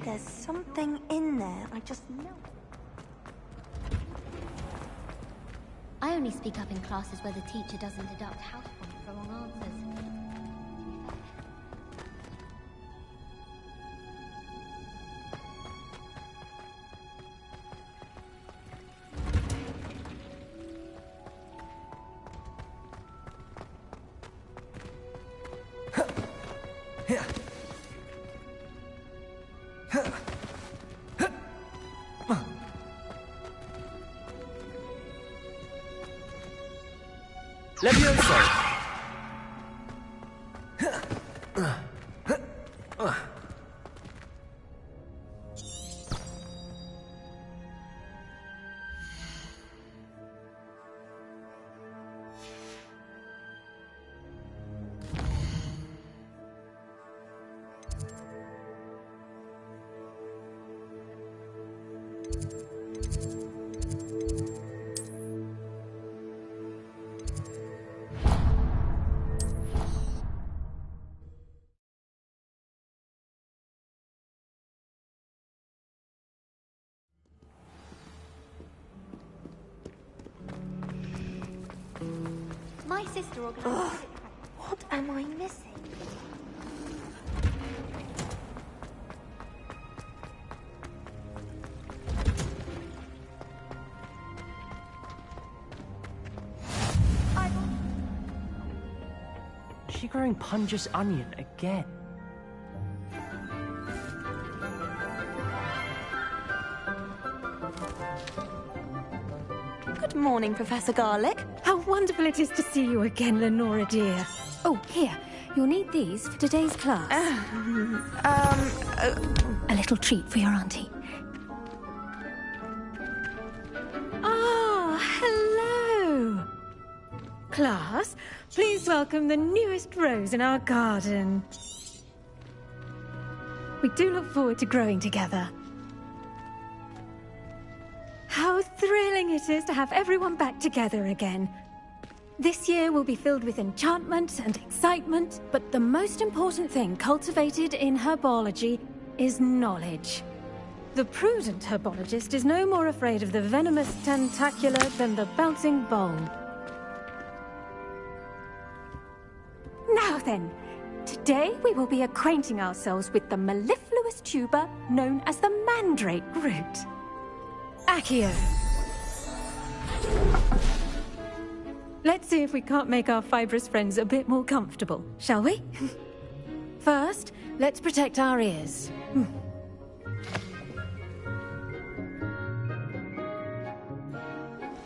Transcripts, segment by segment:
There's something in there, I just know. I only speak up in classes where the teacher doesn't deduct house points for wrong answers. Levioso! My sister organized. What am I missing? Is she growing Punja's onion again? Good morning, Professor Garlic. How wonderful it is to see you again, Lenora dear. Oh, here. You'll need these for today's class. A little treat for your auntie. Ah, hello. Class, please welcome the newest rose in our garden. We do look forward to growing together. How thrilling it is to have everyone back together again. This year will be filled with enchantment and excitement, but the most important thing cultivated in herbology is knowledge. The prudent herbologist is no more afraid of the venomous tentacula than the bouncing bowl. Now then, today we will be acquainting ourselves with the mellifluous tuber known as the mandrake root. Accio. Let's see if we can't make our fibrous friends a bit more comfortable, shall we? First, let's protect our ears.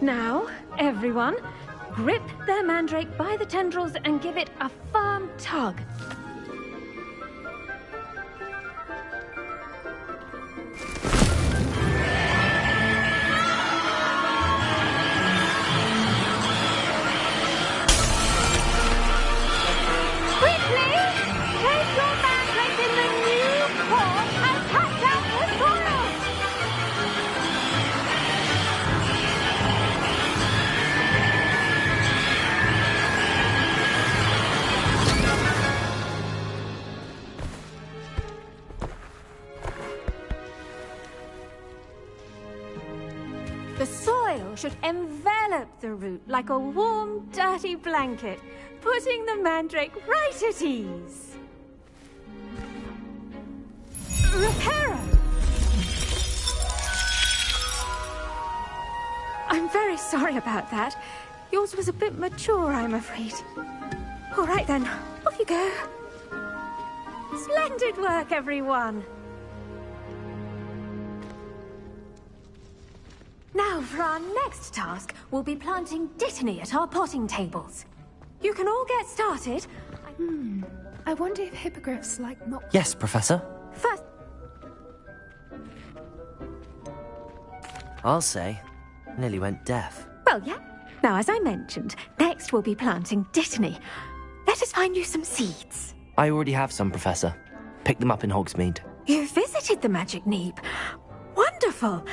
Now, everyone, grip their mandrake by the tendrils and give it a firm tug. The soil should envelop the root like a warm, dirty blanket, putting the mandrake right at ease. Reparo! I'm very sorry about that. Yours was a bit mature, I'm afraid. All right then, off you go. Splendid work, everyone! Now, for our next task, we'll be planting dittany at our potting tables. You can all get started. I wonder if hippogriffs like not... Yes, Professor. First... I'll say. Nearly went deaf. Well, yeah. Now, as I mentioned, next we'll be planting dittany. Let us find you some seeds. I already have some, Professor. Picked them up in Hogsmeade. You visited the Magic Neep. Wonderful!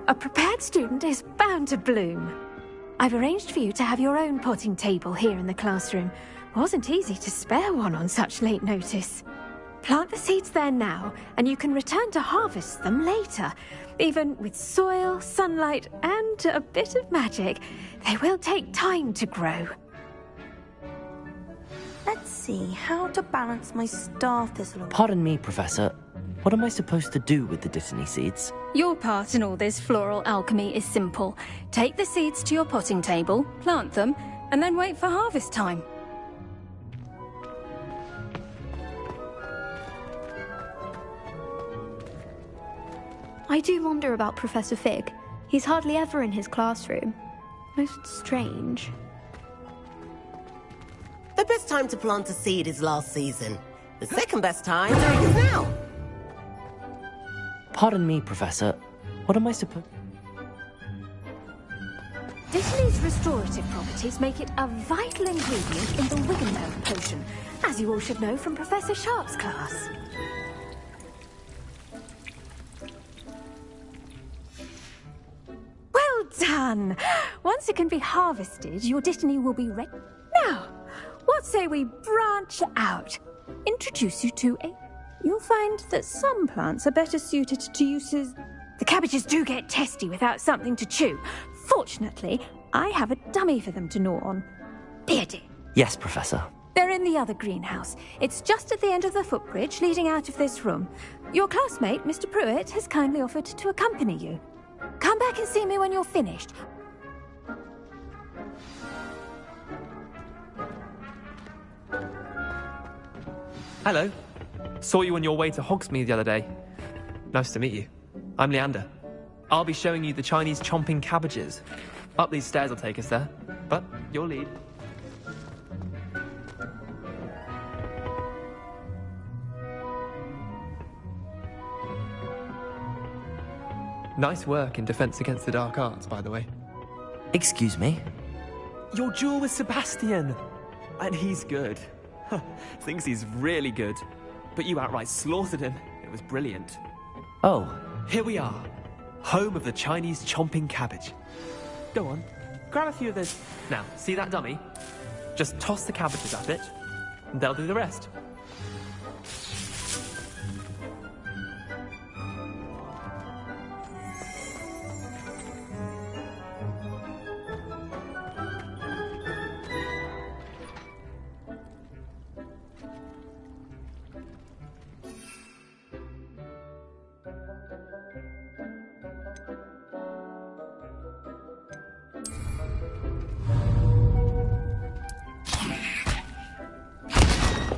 A prepared student is bound to bloom. I've arranged for you to have your own potting table here in the classroom. Wasn't easy to spare one on such late notice. Plant the seeds there now, and you can return to harvest them later. Even with soil, sunlight, and a bit of magic, they will take time to grow. Let's see how to balance my star thistle. Pardon me, Professor. What am I supposed to do with the Dittany seeds? Your part in all this floral alchemy is simple. Take the seeds to your potting table, plant them, and then wait for harvest time. I do wonder about Professor Fig. He's hardly ever in his classroom. Most strange. The best time to plant a seed is last season. The second best time is now. Pardon me, Professor. What am I supposed... Dittany's restorative properties make it a vital ingredient in the Wiggenberg potion, as you all should know from Professor Sharp's class. Well done! Once it can be harvested, your Dittany will be ready. Now, what say we branch out? Introduce you to a... You'll find that some plants are better suited to uses... The cabbages do get testy without something to chew. Fortunately, I have a dummy for them to gnaw on. Beardy. Yes, Professor. They're in the other greenhouse. It's just at the end of the footbridge leading out of this room. Your classmate, Mr. Pruitt, has kindly offered to accompany you. Come back and see me when you're finished. Hello. Saw you on your way to Hogsmeade the other day. Nice to meet you. I'm Leander. I'll be showing you the Chinese chomping cabbages. Up these stairs will take us there, but your lead. Nice work in Defense Against the Dark Arts, by the way. Excuse me? Your duel with Sebastian! And he's good. Thinks he's really good. But you outright slaughtered him. It was brilliant. Oh. Here we are. Home of the Chinese chomping cabbage. Go on, grab a few of those. Now, see that dummy? Just toss the cabbages at it, and they'll do the rest.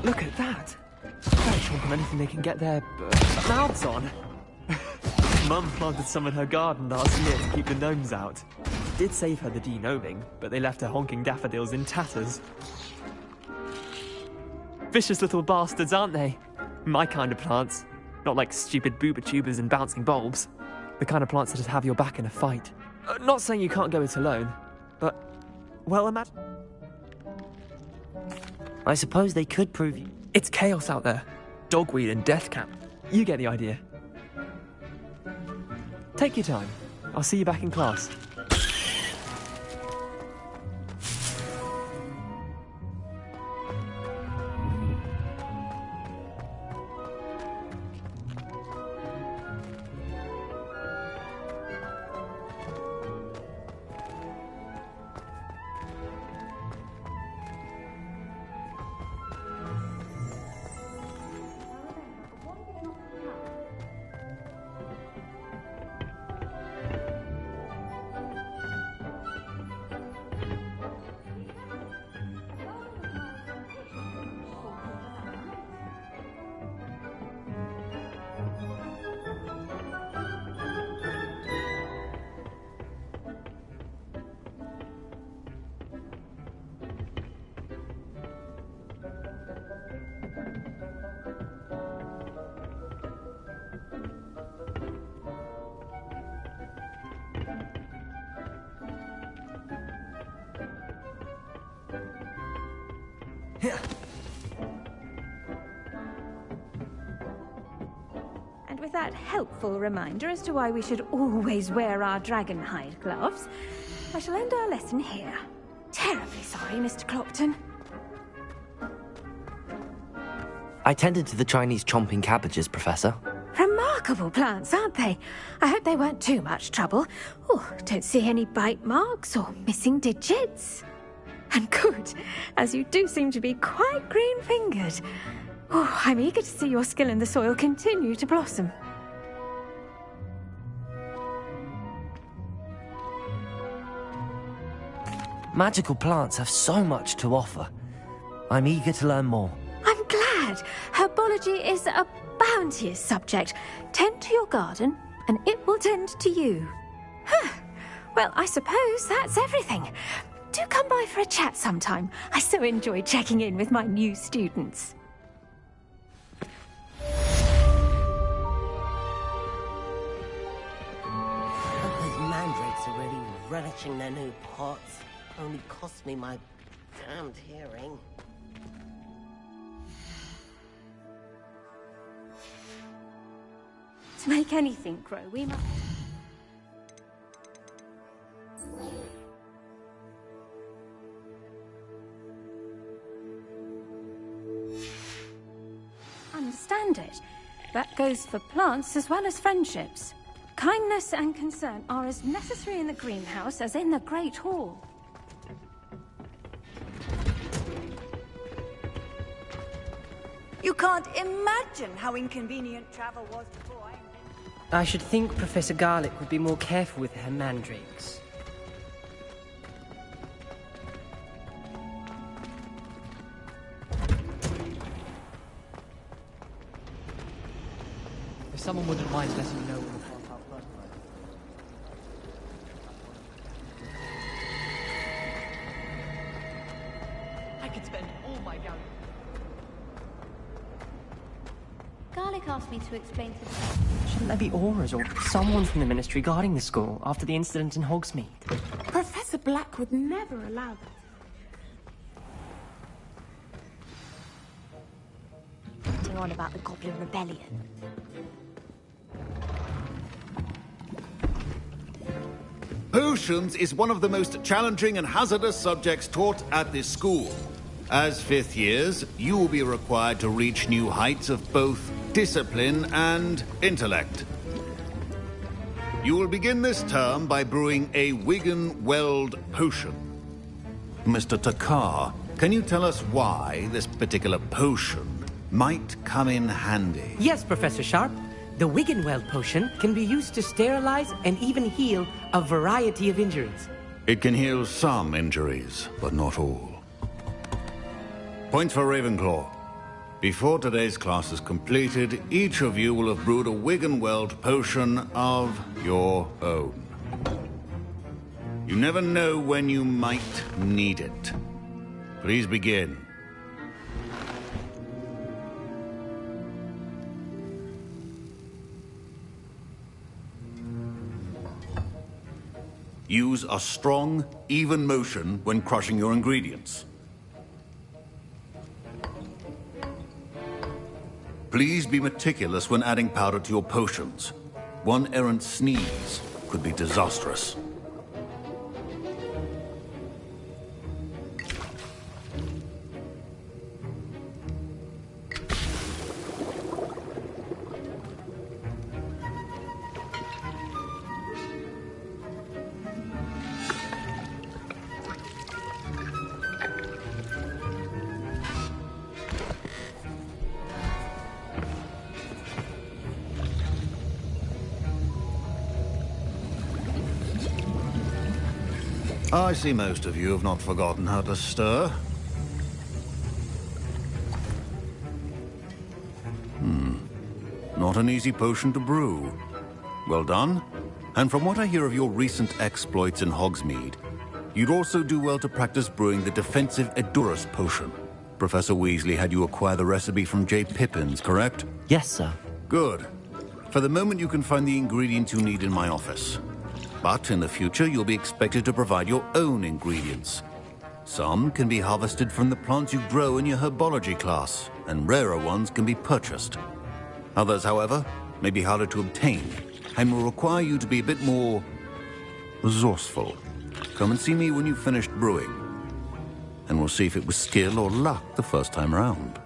Look at that! They're chomping anything they can get their mouths on. Mum planted some in her garden last year to keep the gnomes out. Did save her the de-gnoming, but they left her honking daffodils in tatters. Vicious little bastards, aren't they? My kind of plants. Not like stupid booba tubers and bouncing bulbs. The kind of plants that just have your back in a fight. Not saying you can't go it alone, but... well, imagine... I suppose they could prove you... It's chaos out there. Dogweed and death camp. You get the idea. Take your time. I'll see you back in class. And with that helpful reminder as to why we should always wear our dragonhide gloves, I shall end our lesson here. Terribly sorry, Mr. Clopton. I tended to the Chinese chomping cabbages, Professor. Remarkable plants, aren't they? I hope they weren't too much trouble. Oh, don't see any bite marks or missing digits. And good, as you do seem to be quite green-fingered. Oh, I'm eager to see your skill in the soil continue to blossom. Magical plants have so much to offer. I'm eager to learn more. I'm glad. Herbology is a bounteous subject. Tend to your garden, and it will tend to you. Well, I suppose that's everything. Do come by for a chat sometime. I so enjoy checking in with my new students. Those mandrakes are really relishing their new pots. Only cost me my damned hearing. To make anything grow, we must... understand it. That goes for plants as well as friendships. Kindness and concern are as necessary in the greenhouse as in the Great Hall. You can't imagine how inconvenient travel was before I should think Professor Garlick would be more careful with her mandrakes. If someone wouldn't mind letting me know when the plant out first. I could spend all my gallery. Garlic asked me to explain to Shouldn't there be auras or someone from the Ministry guarding the school after the incident in Hogsmeade? Professor Black would never allow that. They're on about the Goblin Rebellion. Potions is one of the most challenging and hazardous subjects taught at this school. As fifth years, you will be required to reach new heights of both discipline and intellect. You will begin this term by brewing a Wigan-Weld potion. Mr. Takar, can you tell us why this particular potion might come in handy? Yes, Professor Sharp. The Wigan-Weld potion can be used to sterilize and even heal a variety of injuries. It can heal some injuries, but not all. Points for Ravenclaw. Before today's class is completed, each of you will have brewed a Wigan-Weld potion of your own. You never know when you might need it. Please begin. Use a strong, even motion when crushing your ingredients. Please be meticulous when adding powder to your potions. One errant sneeze could be disastrous. I see most of you have not forgotten how to stir. Not an easy potion to brew. Well done. And from what I hear of your recent exploits in Hogsmeade, you'd also do well to practice brewing the defensive Edurus potion. Professor Weasley had you acquire the recipe from J. Pippins, correct? Yes, sir. Good. For the moment, you can find the ingredients you need in my office. But in the future, you'll be expected to provide your own ingredients. Some can be harvested from the plants you grow in your herbology class, and rarer ones can be purchased. Others, however, may be harder to obtain, and will require you to be a bit more resourceful. Come and see me when you've finished brewing, and we'll see if it was skill or luck the first time around.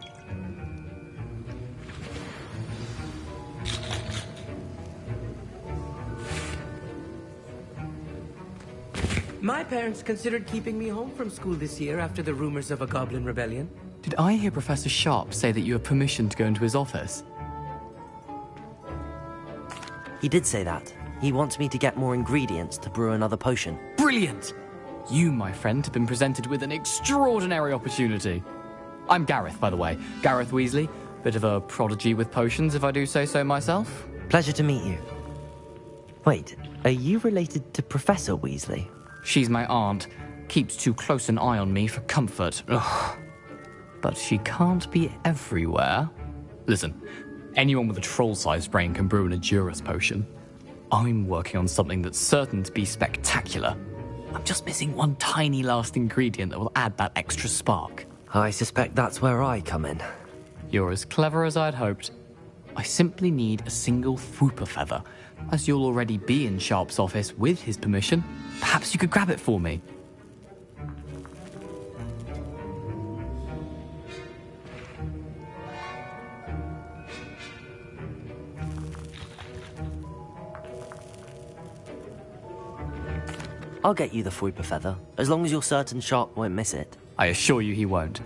My parents considered keeping me home from school this year after the rumors of a goblin rebellion. Did I hear Professor Sharp say that you have permission to go into his office? He did say that. He wants me to get more ingredients to brew another potion. Brilliant! You, my friend, have been presented with an extraordinary opportunity. I'm Gareth, by the way. Gareth Weasley. Bit of a prodigy with potions, if I do say so myself. Pleasure to meet you. Wait, are you related to Professor Weasley? She's my aunt. Keeps too close an eye on me for comfort. Ugh. But she can't be everywhere. Listen, anyone with a troll-sized brain can brew an Edurus potion. I'm working on something that's certain to be spectacular. I'm just missing one tiny last ingredient that will add that extra spark. I suspect that's where I come in. You're as clever as I'd hoped. I simply need a single Fwooper feather. As you'll already be in Sharp's office with his permission, perhaps you could grab it for me. I'll get you the Fwooper feather, as long as you're certain Sharp won't miss it. I assure you he won't.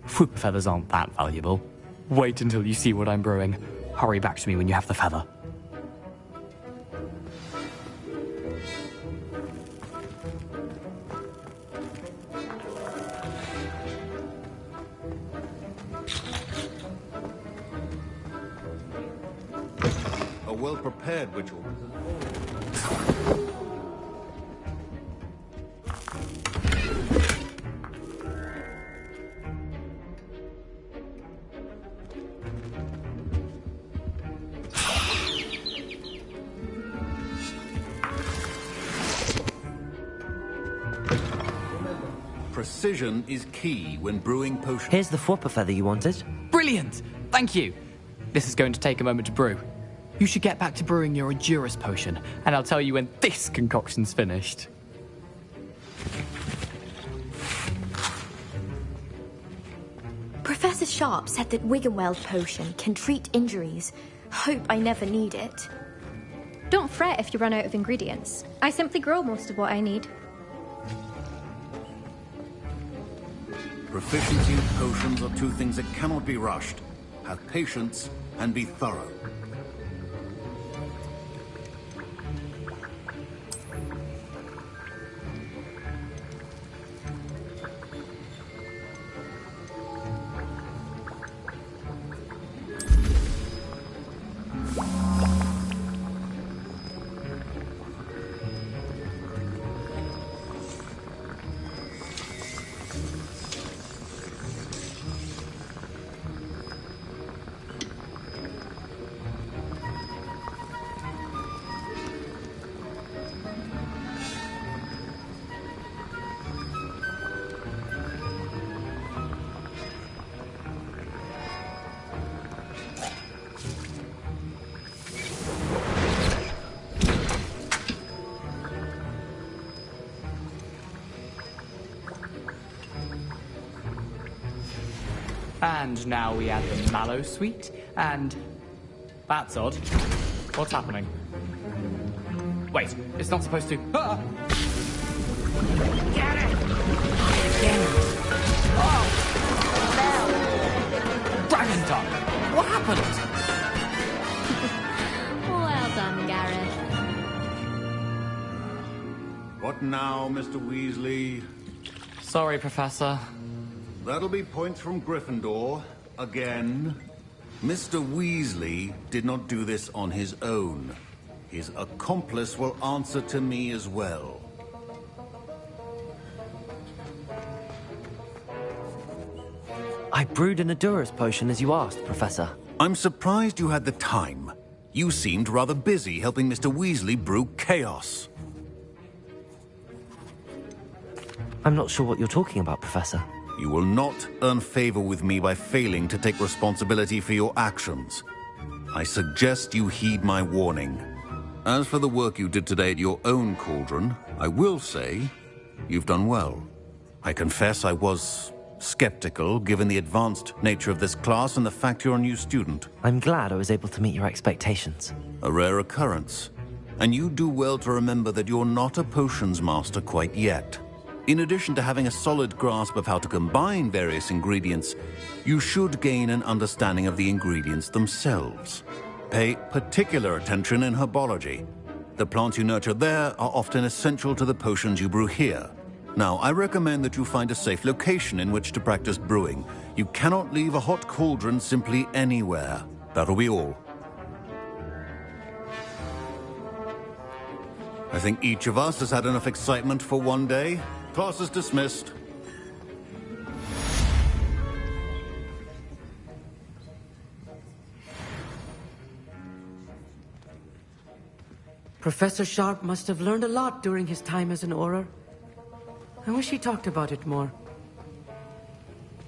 Fwooper feathers aren't that valuable. Wait until you see what I'm brewing. Hurry back to me when you have the feather. A well-prepared ritual. Precision is key when brewing potions. Here's the Fwooper feather you wanted. Brilliant! Thank you! This is going to take a moment to brew. You should get back to brewing your Edurus potion, and I'll tell you when this concoction's finished. Professor Sharp said that Wiggenweld potion can treat injuries. Hope I never need it. Don't fret if you run out of ingredients. I simply grow most of what I need. Proficiency in potions are two things that cannot be rushed. Have patience and be thorough. And now we add the mallow sweet, and... That's odd. What's happening? Wait, it's not supposed to... Ah! Get it! Oh! Dragon tongue! What happened? Well done, Gareth. What now, Mr. Weasley? Sorry, Professor. That'll be points from Gryffindor, again. Mr. Weasley did not do this on his own. His accomplice will answer to me as well. I brewed an Edurus potion as you asked, Professor. I'm surprised you had the time. You seemed rather busy helping Mr. Weasley brew chaos. I'm not sure what you're talking about, Professor. You will not earn favor with me by failing to take responsibility for your actions. I suggest you heed my warning. As for the work you did today at your own cauldron, I will say you've done well. I confess I was skeptical, given the advanced nature of this class and the fact you're a new student. I'm glad I was able to meet your expectations. A rare occurrence. and you do well to remember that you're not a potions master quite yet. In addition to having a solid grasp of how to combine various ingredients, you should gain an understanding of the ingredients themselves. Pay particular attention in herbology. The plants you nurture there are often essential to the potions you brew here. Now, I recommend that you find a safe location in which to practice brewing. You cannot leave a hot cauldron simply anywhere. That'll be all. I think each of us has had enough excitement for one day. Class is dismissed. Professor Sharp must have learned a lot during his time as an Auror. I wish he talked about it more.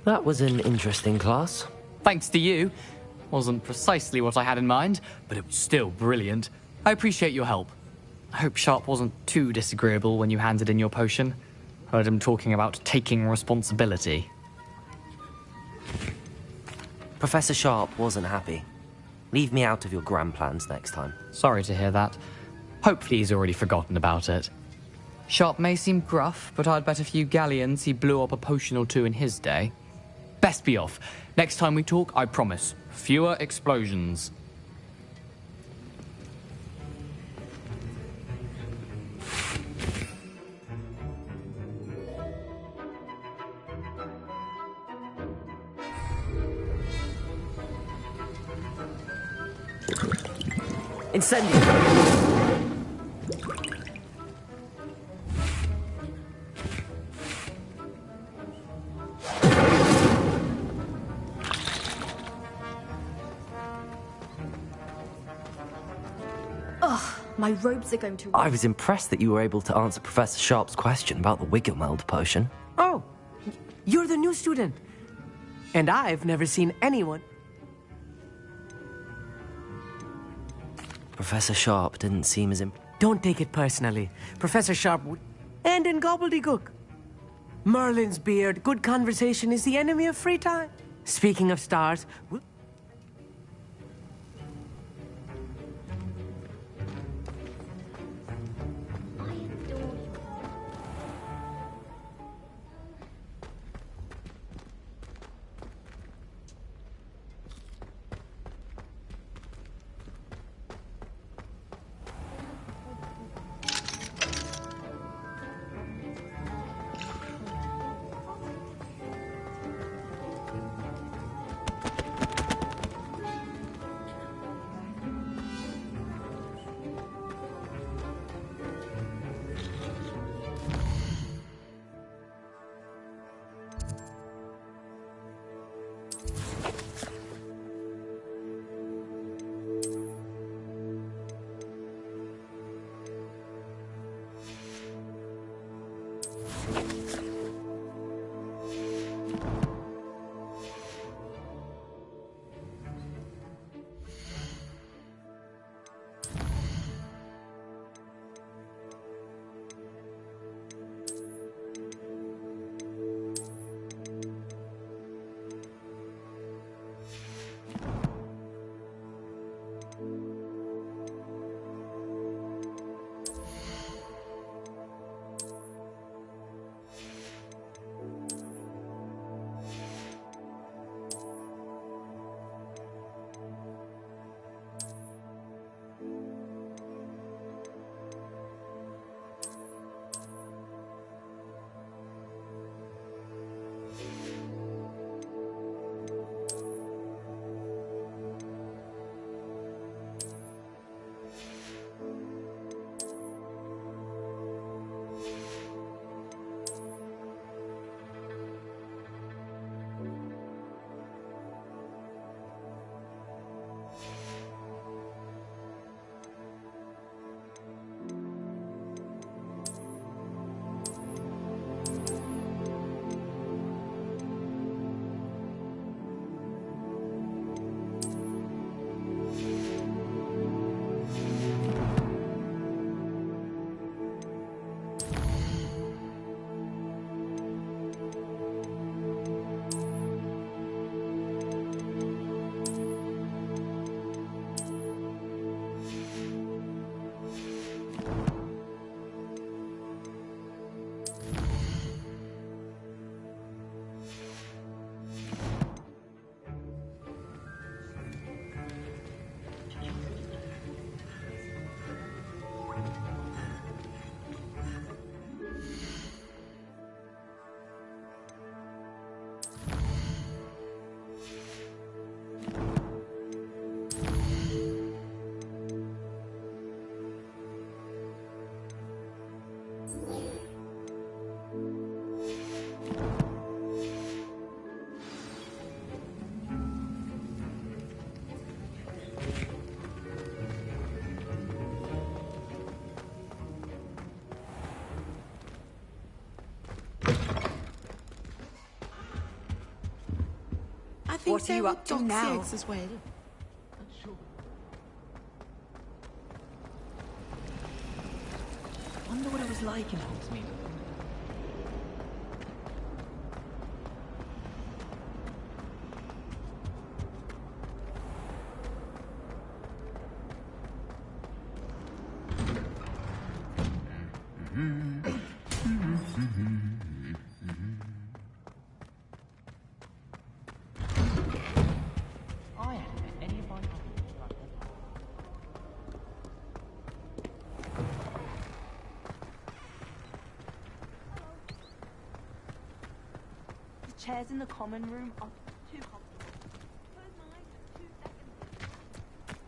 That was an interesting class. Thanks to you. Wasn't precisely what I had in mind, but it was still brilliant. I appreciate your help. I hope Sharp wasn't too disagreeable when you handed in your potion. Heard him talking about taking responsibility. Professor Sharp wasn't happy. Leave me out of your grand plans next time. Sorry to hear that. Hopefully he's already forgotten about it. Sharp may seem gruff, but I'd bet a few galleons he blew up a potion or two in his day. Best be off. Next time we talk, I promise, fewer explosions. Incendio! My robes are going to... I was impressed that you were able to answer Professor Sharp's question about the Wiggenweld potion. Oh, you're the new student. And I've never seen anyone... Professor Sharp didn't seem as Don't take it personally. Professor Sharp would... And in gobbledygook. Merlin's beard, good conversation is the enemy of free time. Speaking of stars... think What are there you were up to dogs' now? eggs as well. I wonder what it was like in Hogsmeade. Chairs in the common room are too comfortable. Close my eyes for 2 seconds.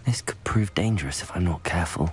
This could prove dangerous if I'm not careful.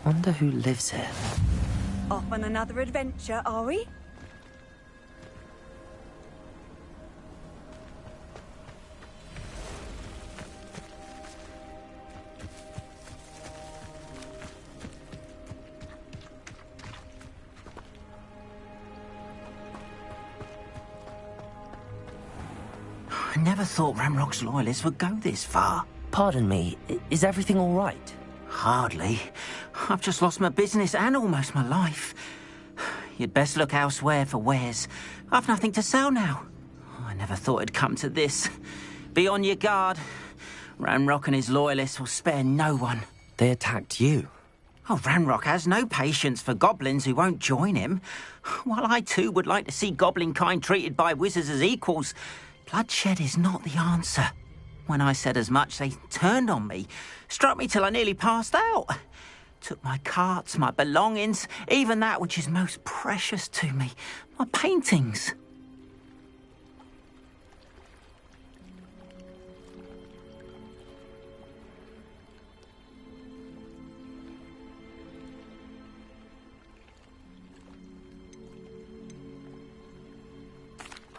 Wonder who lives here. Off on another adventure, are we? I never thought Ramrock's loyalists would go this far. Pardon me, is everything all right? Hardly. I've just lost my business and almost my life. You'd best look elsewhere for wares. I've nothing to sell now. I never thought it'd come to this. Be on your guard. Ranrock and his loyalists will spare no one. They attacked you? Oh, Ranrock has no patience for goblins who won't join him. While I too would like to see goblin kind treated by wizards as equals, bloodshed is not the answer. When I said as much, they turned on me, struck me till I nearly passed out. Took my carts, my belongings, even that which is most precious to me, my paintings.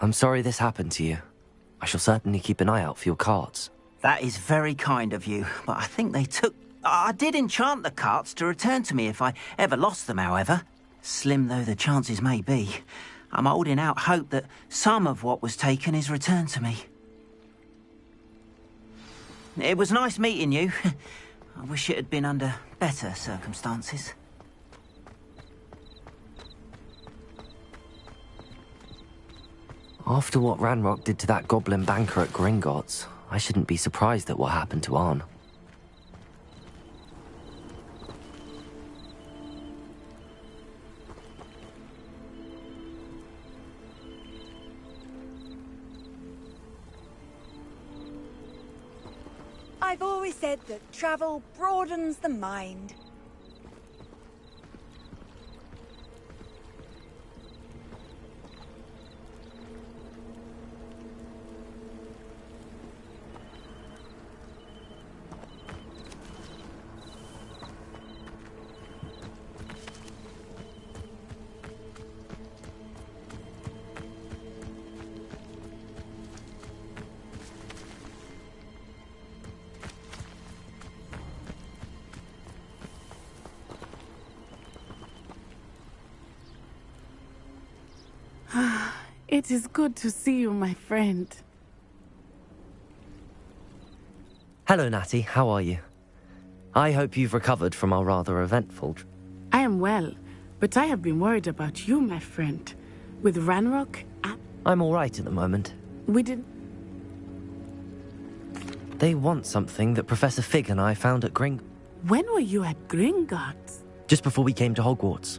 I'm sorry this happened to you. I shall certainly keep an eye out for your carts. That is very kind of you, but I think they took... I did enchant the carts to return to me if I ever lost them, however. Slim though the chances may be, I'm holding out hope that some of what was taken is returned to me. It was nice meeting you. I wish it had been under better circumstances. After what Ranrock did to that goblin banker at Gringotts, I shouldn't be surprised at what happened to Arn. I've always said that travel broadens the mind. It is good to see you, my friend. Hello, Natty. How are you? I hope you've recovered from our rather eventful... I am well, but I have been worried about you, my friend. With Ranrock and... I'm all right at the moment. We did... They want something that Professor Fig and I found at When were you at Gringotts? Just before we came to Hogwarts.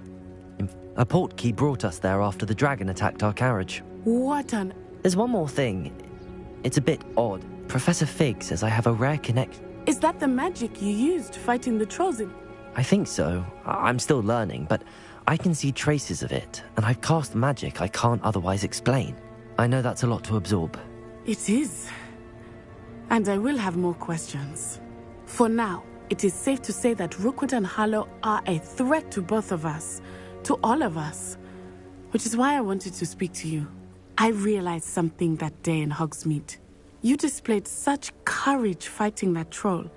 A portkey brought us there after the dragon attacked our carriage. What on... There's one more thing. It's a bit odd. Professor Fig says I have a rare connection. Is that the magic you used fighting the trolls in... I think so. I'm still learning, but I can see traces of it, and I've cast magic I can't otherwise explain. I know that's a lot to absorb. It is. And I will have more questions. For now, it is safe to say that Rookwood and Harlow are a threat to both of us. To all of us. Which is why I wanted to speak to you. I realized something that day in Hogsmeade. You displayed such courage fighting that troll.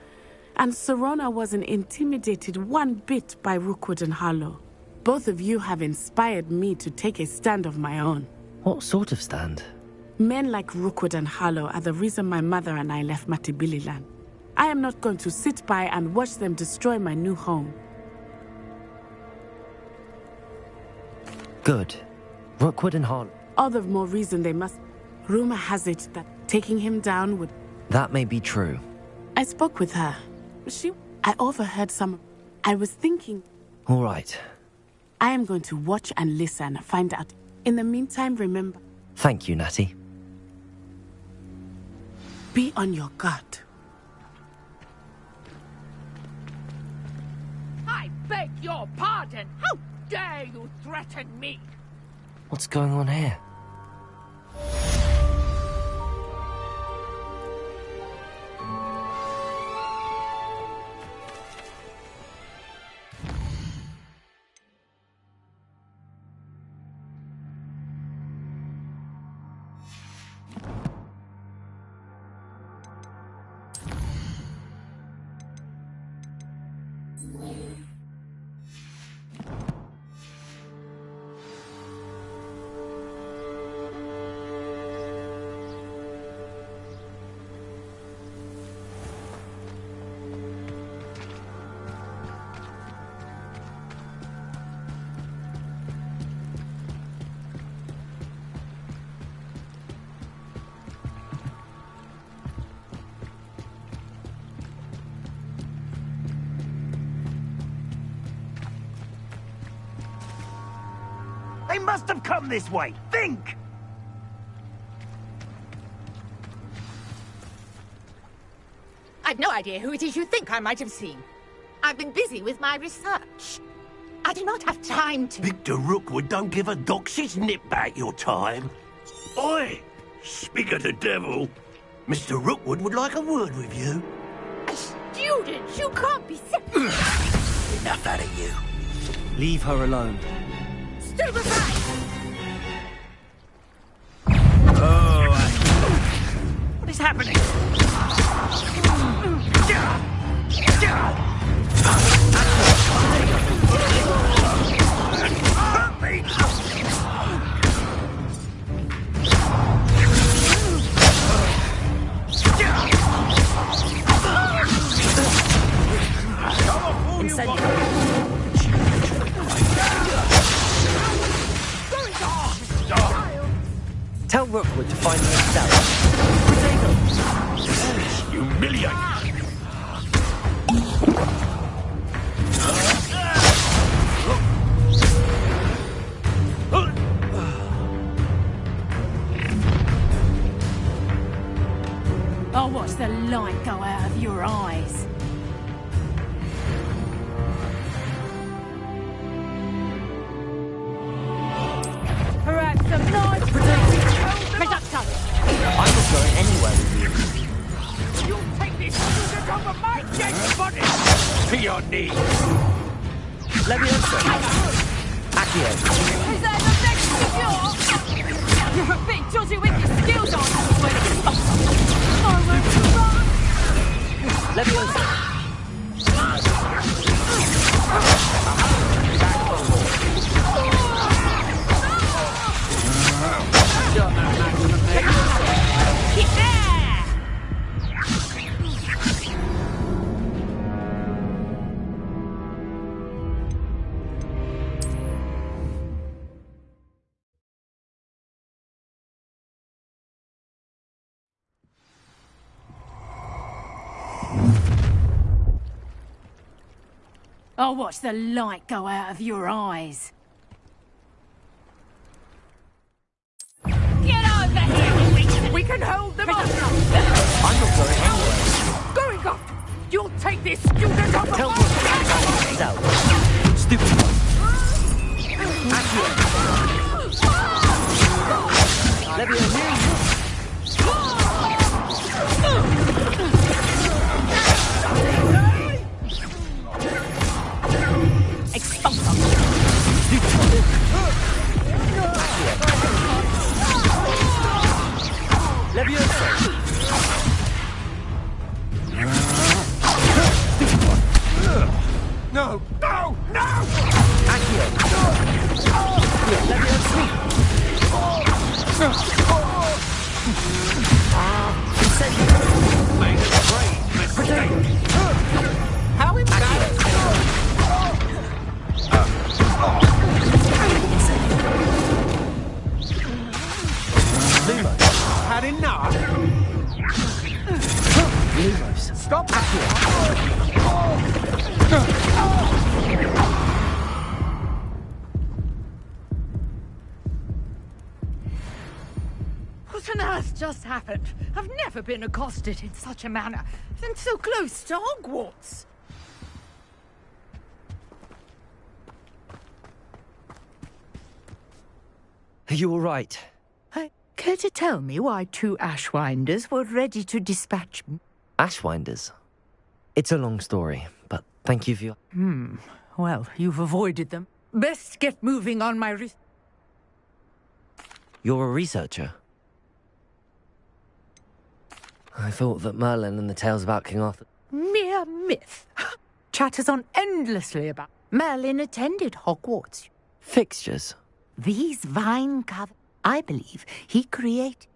And Serona wasn't intimidated one bit by Rookwood and Harlow. Both of you have inspired me to take a stand of my own. What sort of stand? Men like Rookwood and Harlow are the reason my mother and I left Matabeleland. I am not going to sit by and watch them destroy my new home. Good. Rookwood and Harlow. All the more reason they must... Rumor has it that taking him down would... That may be true. I spoke with her. I overheard some... I was thinking... All right. I am going to watch and listen, find out. In the meantime, remember... Thank you, Natty. Be on your guard. I beg your pardon! How dare you threaten me? What's going on here? must have come this way. Think! I've no idea who it is you think I might have seen. I've been busy with my research. I do not have time to... Victor Rookwood don't give a doxy's nip back your time. Oi! Speak of the devil. Mr. Rookwood would like a word with you. A student? You can't be serious. Enough out of you. Leave her alone. Stupefy! Oh, What is happening? Tell Rookwood to find me himself. humiliate! I'll watch the light go out of your eyes. Perhaps some nice Reductor! I'm not going anywhere with you. You'll take this student over my dead body! To your knees! Leviosa! Accio! Is that the next cure? You're a bit dodgy with your skills on. I won't run! Leviosa! I'll watch the light go out of your eyes. Get over here! We can hold them off! I'm not going anywhere. Going off! You'll take this student over Tell my me dead himself. Stupid one. Accio! Leviosa! Leviosa! No! No! No! Accio! Leviosa! Made a great mistake! How embarrassing! Had enough? Lumos! Stop! What on earth just happened? I've never been accosted in such a manner, and so close to Hogwarts. Are you all right? Care to tell me why 2 Ashwinders were ready to dispatch me? Ashwinders? It's a long story, but thank you for your... Well, you've avoided them. Best get moving on my You're a researcher? I thought that Merlin and the tales about King Arthur... Mere myth. Chatters on endlessly about. Merlin attended Hogwarts. Fixtures? These vine covers, I believe, he created.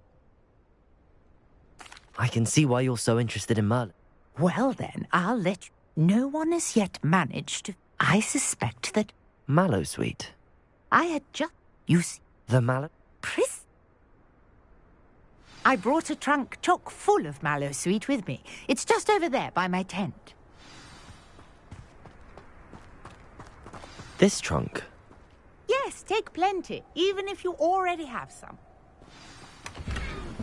I can see why you're so interested in Merlin. Well then, I'll let you. No one has yet managed to... I suspect that... Mallowsweet? I had just... You see... The Mallow... I brought a trunk chock full of Mallowsweet with me. It's just over there by my tent. This trunk? Yes. Yes, take plenty, even if you already have some.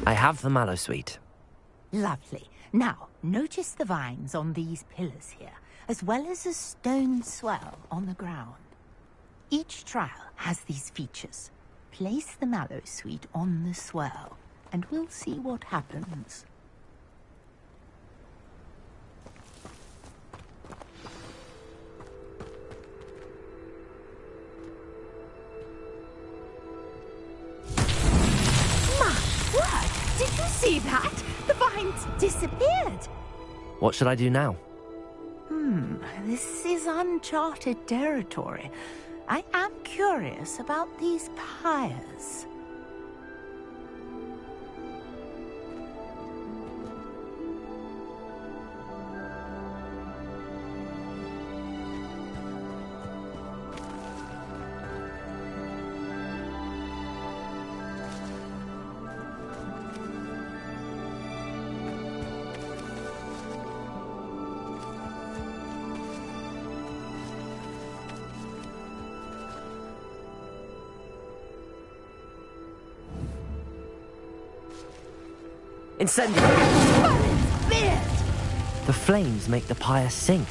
I have the mallow sweet. Lovely. Now, notice the vines on these pillars here, as well as a stone swell on the ground. Each trial has these features. Place the mallow sweet on the swell, and we'll see what happens. My word! Did you see that? The vines disappeared! What should I do now? This is uncharted territory. I am curious about these pyres. Incendio! The flames make the pyre sink.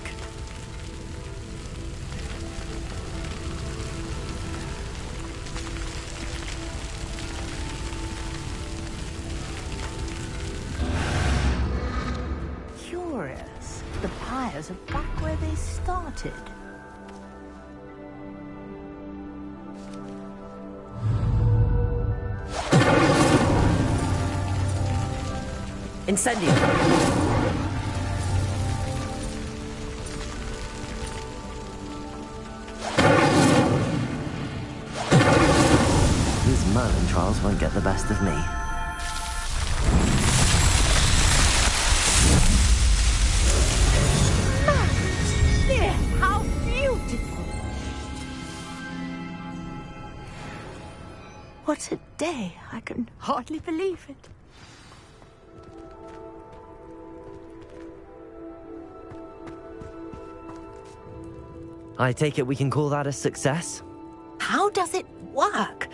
Curious. The pyres are back where they started. Incendio! These Merlin trials won't get the best of me. There, how beautiful! What a day! I can hardly believe it. I take it we can call that a success? How does it work?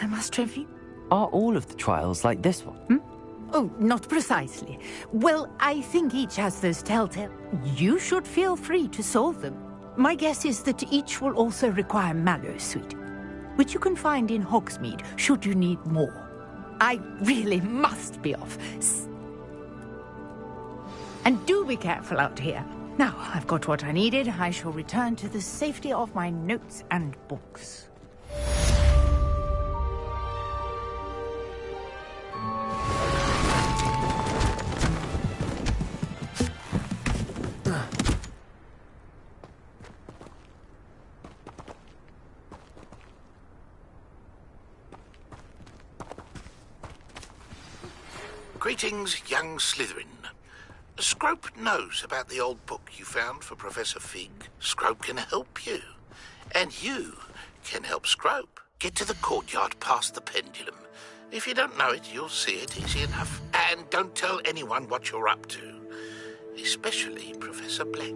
I must review. Are all of the trials like this one? Oh, not precisely. Well, I think each has those telltale. You should feel free to solve them. My guess is that each will also require mallow sweet, which you can find in Hogsmeade, should you need more. I really must be off. And do be careful out here. Now, I've got what I needed. I shall return to the safety of my notes and books. Greetings, young Slytherin. Scrope knows about the old book you found for Professor Fig. Scrope can help you. And you can help Scrope. Get to the courtyard past the pendulum. If you don't know it, you'll see it easy enough. And don't tell anyone what you're up to. Especially Professor Black.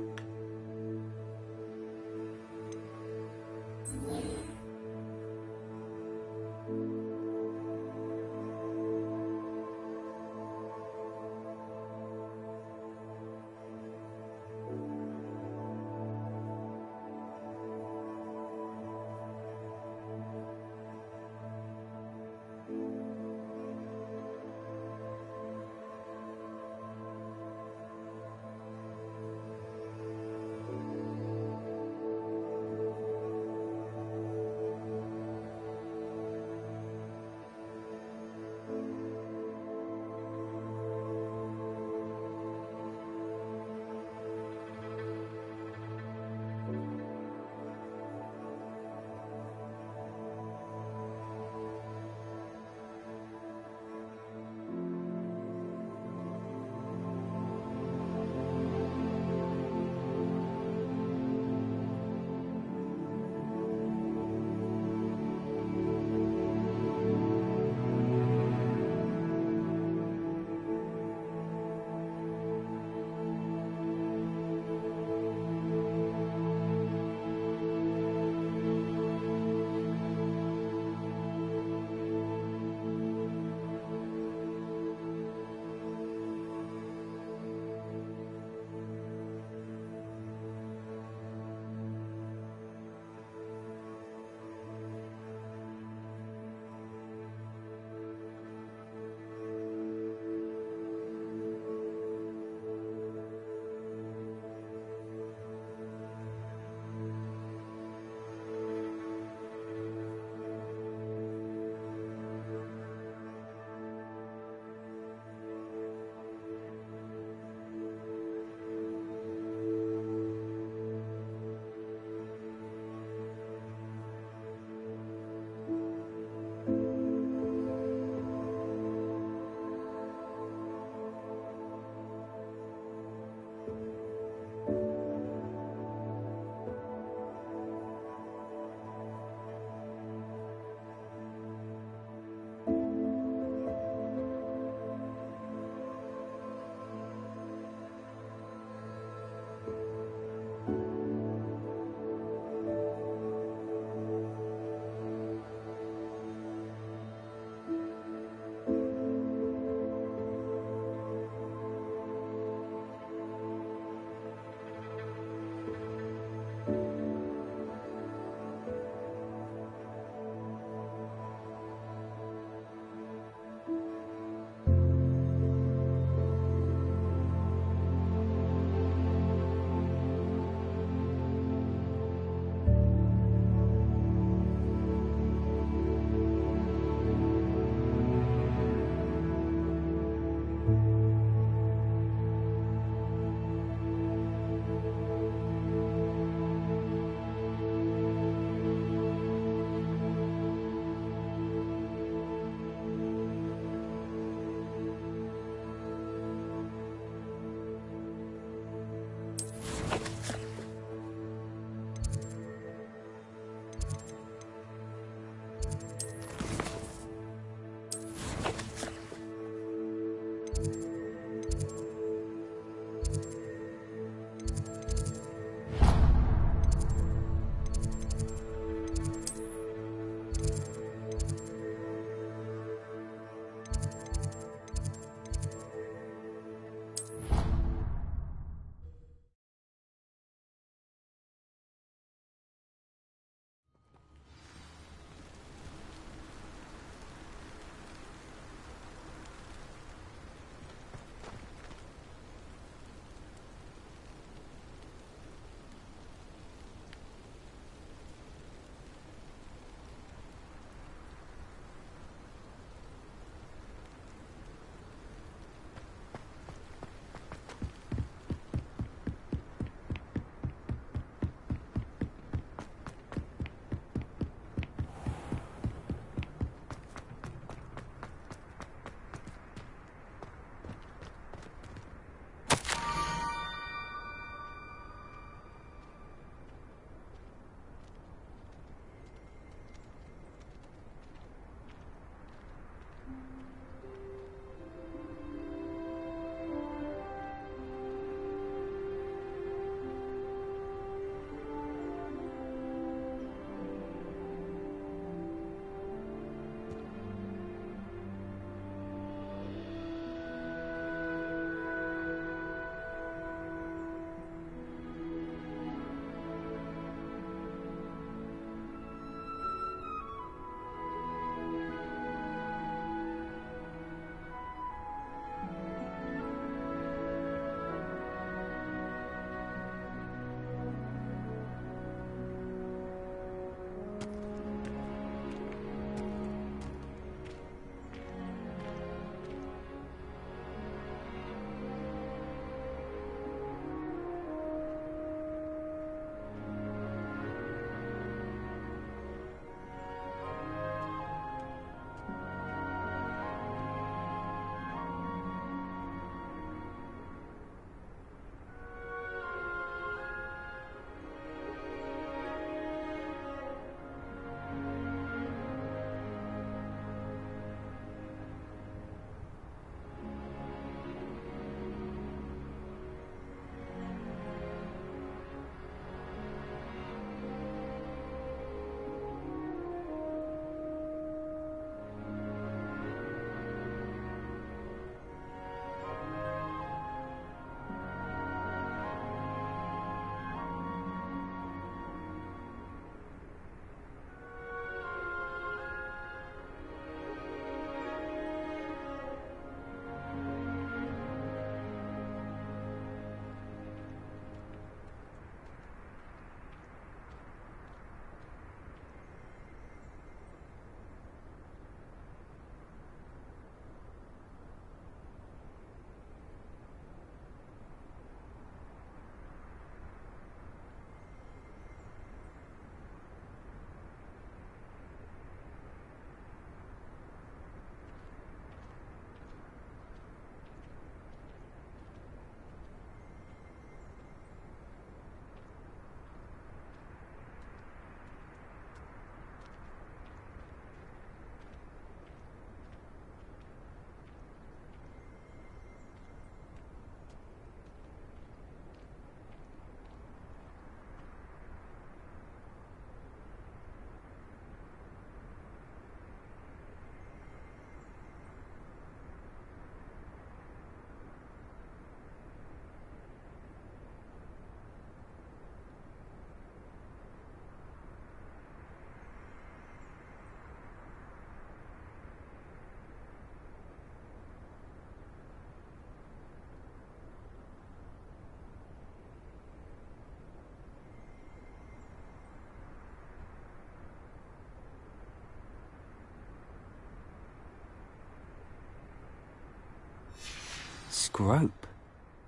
Scrope?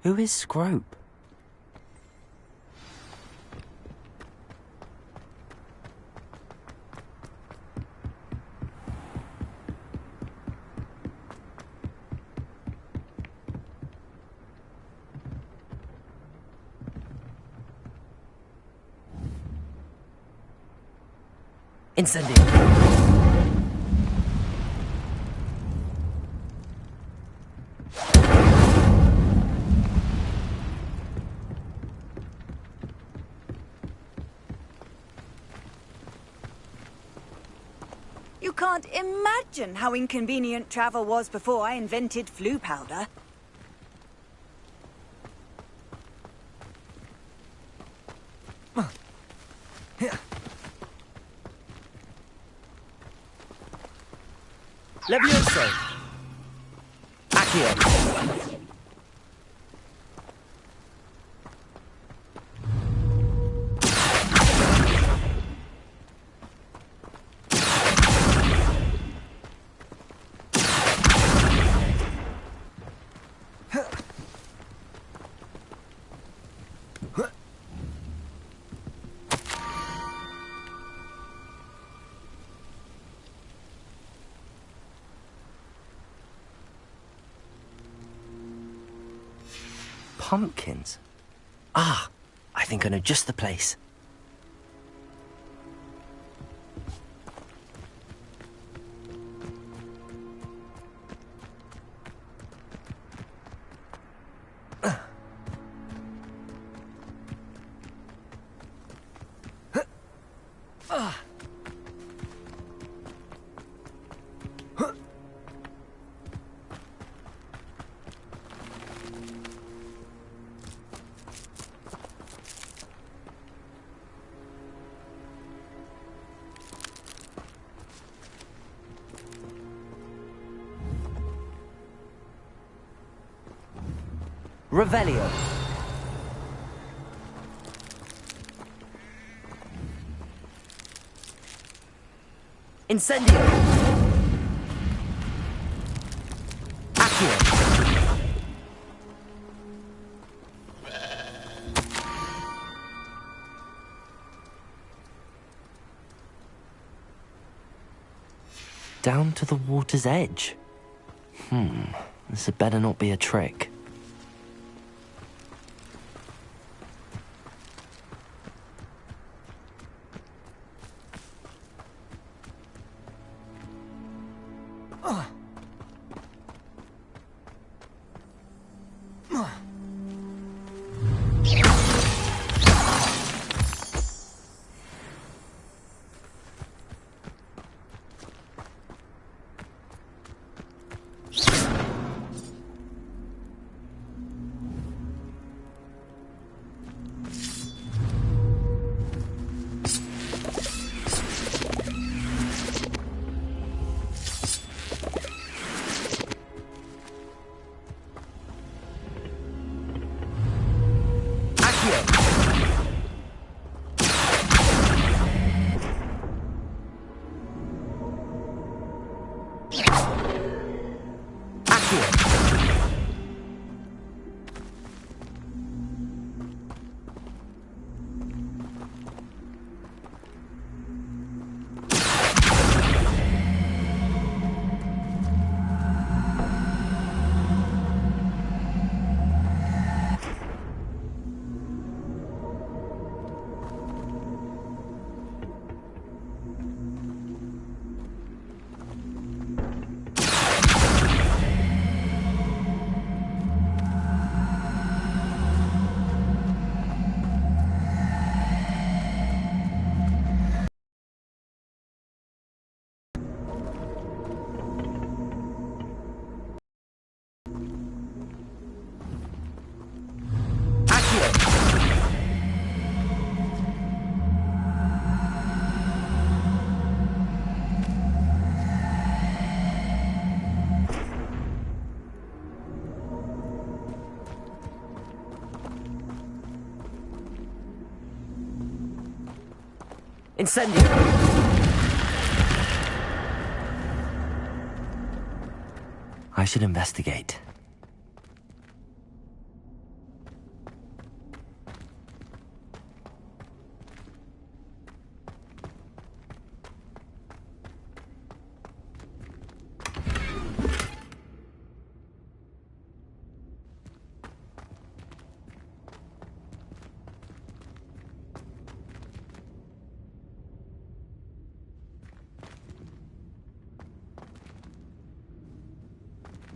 Who is Scrope? Incendio! You can't imagine how inconvenient travel was before I invented flu powder. Levioso! Accio! Pumpkins? Ah, I think I know just the place. Revelio. Incendio. Accio. Down to the water's edge. This had better not be a trick. Incendio! I should investigate.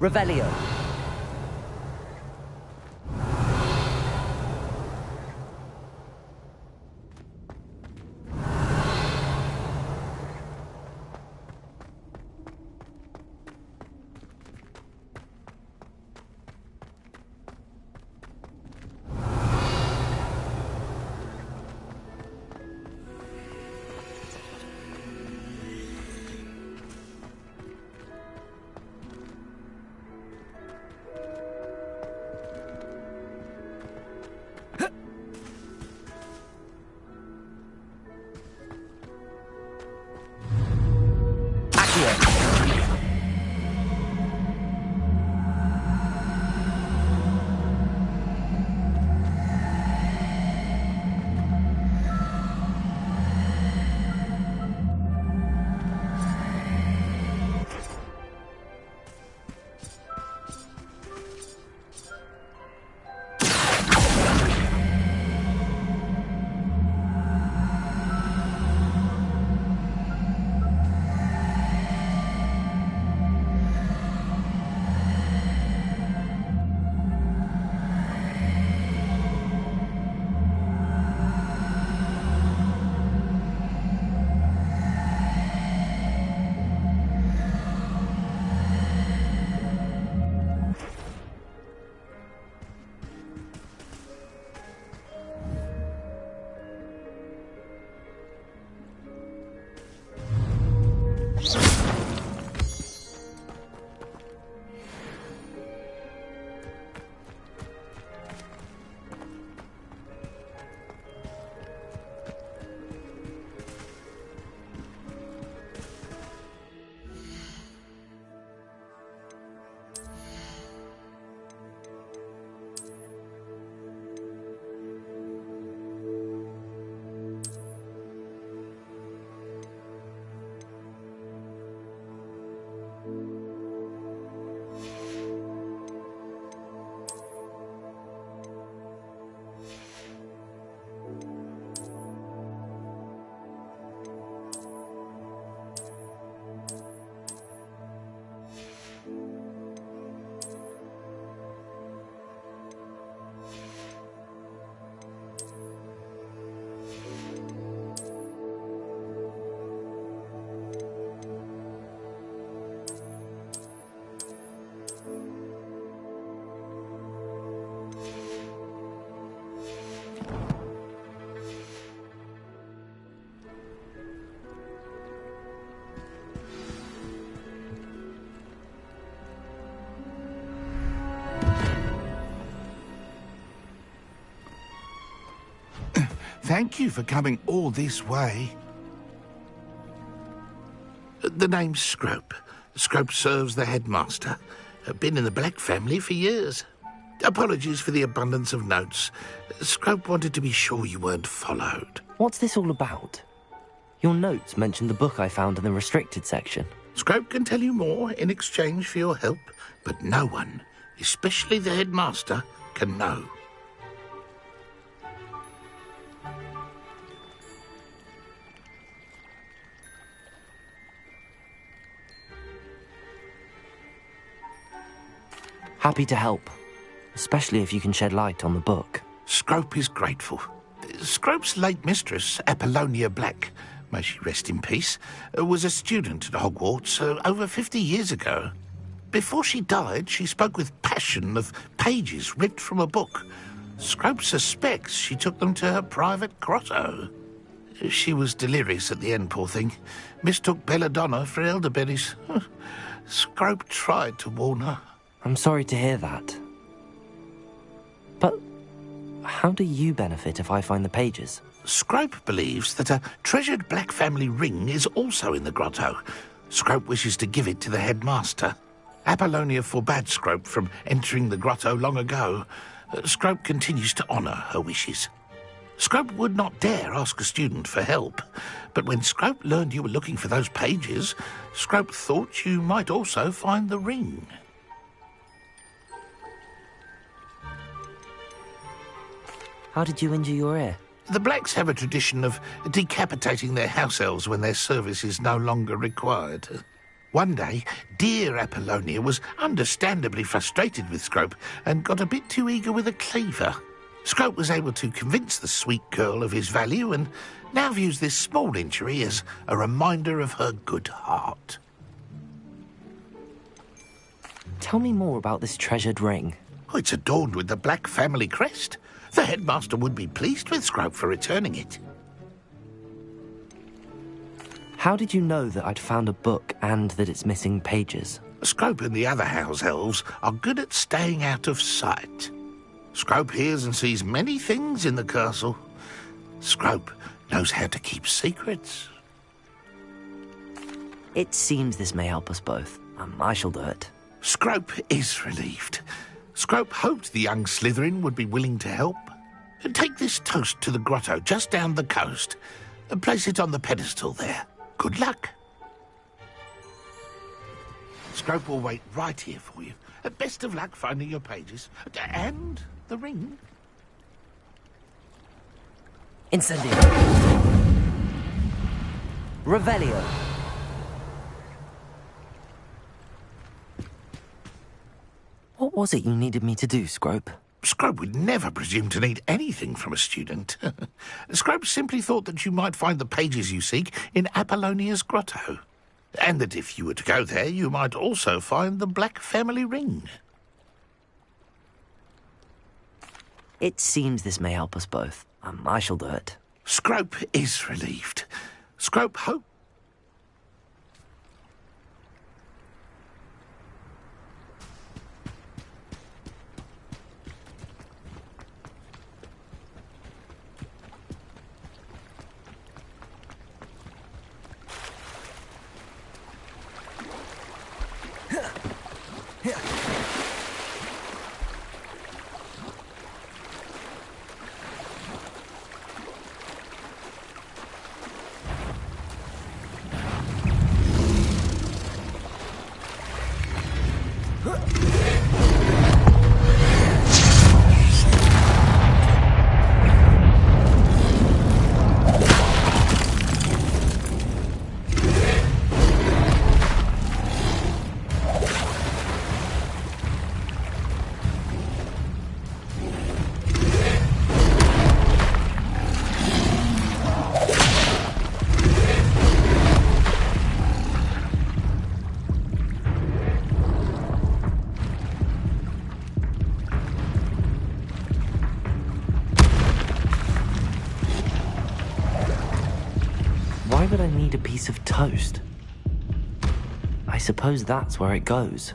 Revelio. Thank you for coming all this way. The name's Scrope. Scrope serves the headmaster. Been in the Black family for years. Apologies for the abundance of notes. Scrope wanted to be sure you weren't followed. What's this all about? Your notes mentioned the book I found in the restricted section. Scrope can tell you more in exchange for your help, but no one, especially the headmaster, can know. Happy to help, especially if you can shed light on the book. Scrope is grateful. Scrope's late mistress, Apollonia Black, may she rest in peace, was a student at Hogwarts over 50 years ago. Before she died, she spoke with passion of pages ripped from a book. Scrope suspects she took them to her private grotto. She was delirious at the end, poor thing. Mistook belladonna for elderberries. Scrope tried to warn her. I'm sorry to hear that. But how do you benefit if I find the pages? Scrope believes that a treasured Black family ring is also in the grotto. Scrope wishes to give it to the headmaster. Apollonia forbade Scrope from entering the grotto long ago. Scrope continues to honour her wishes. Scrope would not dare ask a student for help, but when Scrope learned you were looking for those pages, Scrope thought you might also find the ring. How did you injure your ear? The Blacks have a tradition of decapitating their house elves when their service is no longer required. One day, dear Apollonia was understandably frustrated with Scrope and got a bit too eager with a cleaver. Scrope was able to convince the sweet girl of his value and now views this small injury as a reminder of her good heart. Tell me more about this treasured ring. Oh, it's adorned with the Black family crest. The headmaster would be pleased with Scrope for returning it. How did you know that I'd found a book and that it's missing pages? Scrope and the other house elves are good at staying out of sight. Scrope hears and sees many things in the castle. Scrope knows how to keep secrets. It seems this may help us both. I shall do it. Scrope is relieved. Scrope hoped the young Slytherin would be willing to help. Take this toast to the grotto just down the coast and place it on the pedestal there. Good luck. Scrope will wait right here for you. Best of luck finding your pages. And the ring. Incendio. Revelio. What was it you needed me to do, Scrope? Scrope would never presume to need anything from a student. Scrope simply thought that you might find the pages you seek in Apollonia's grotto. And that if you were to go there, you might also find the Black family ring. It seems this may help us both. I shall do it. Scrope is relieved. Scrope hopes. Why would I need a piece of toast? I suppose that's where it goes.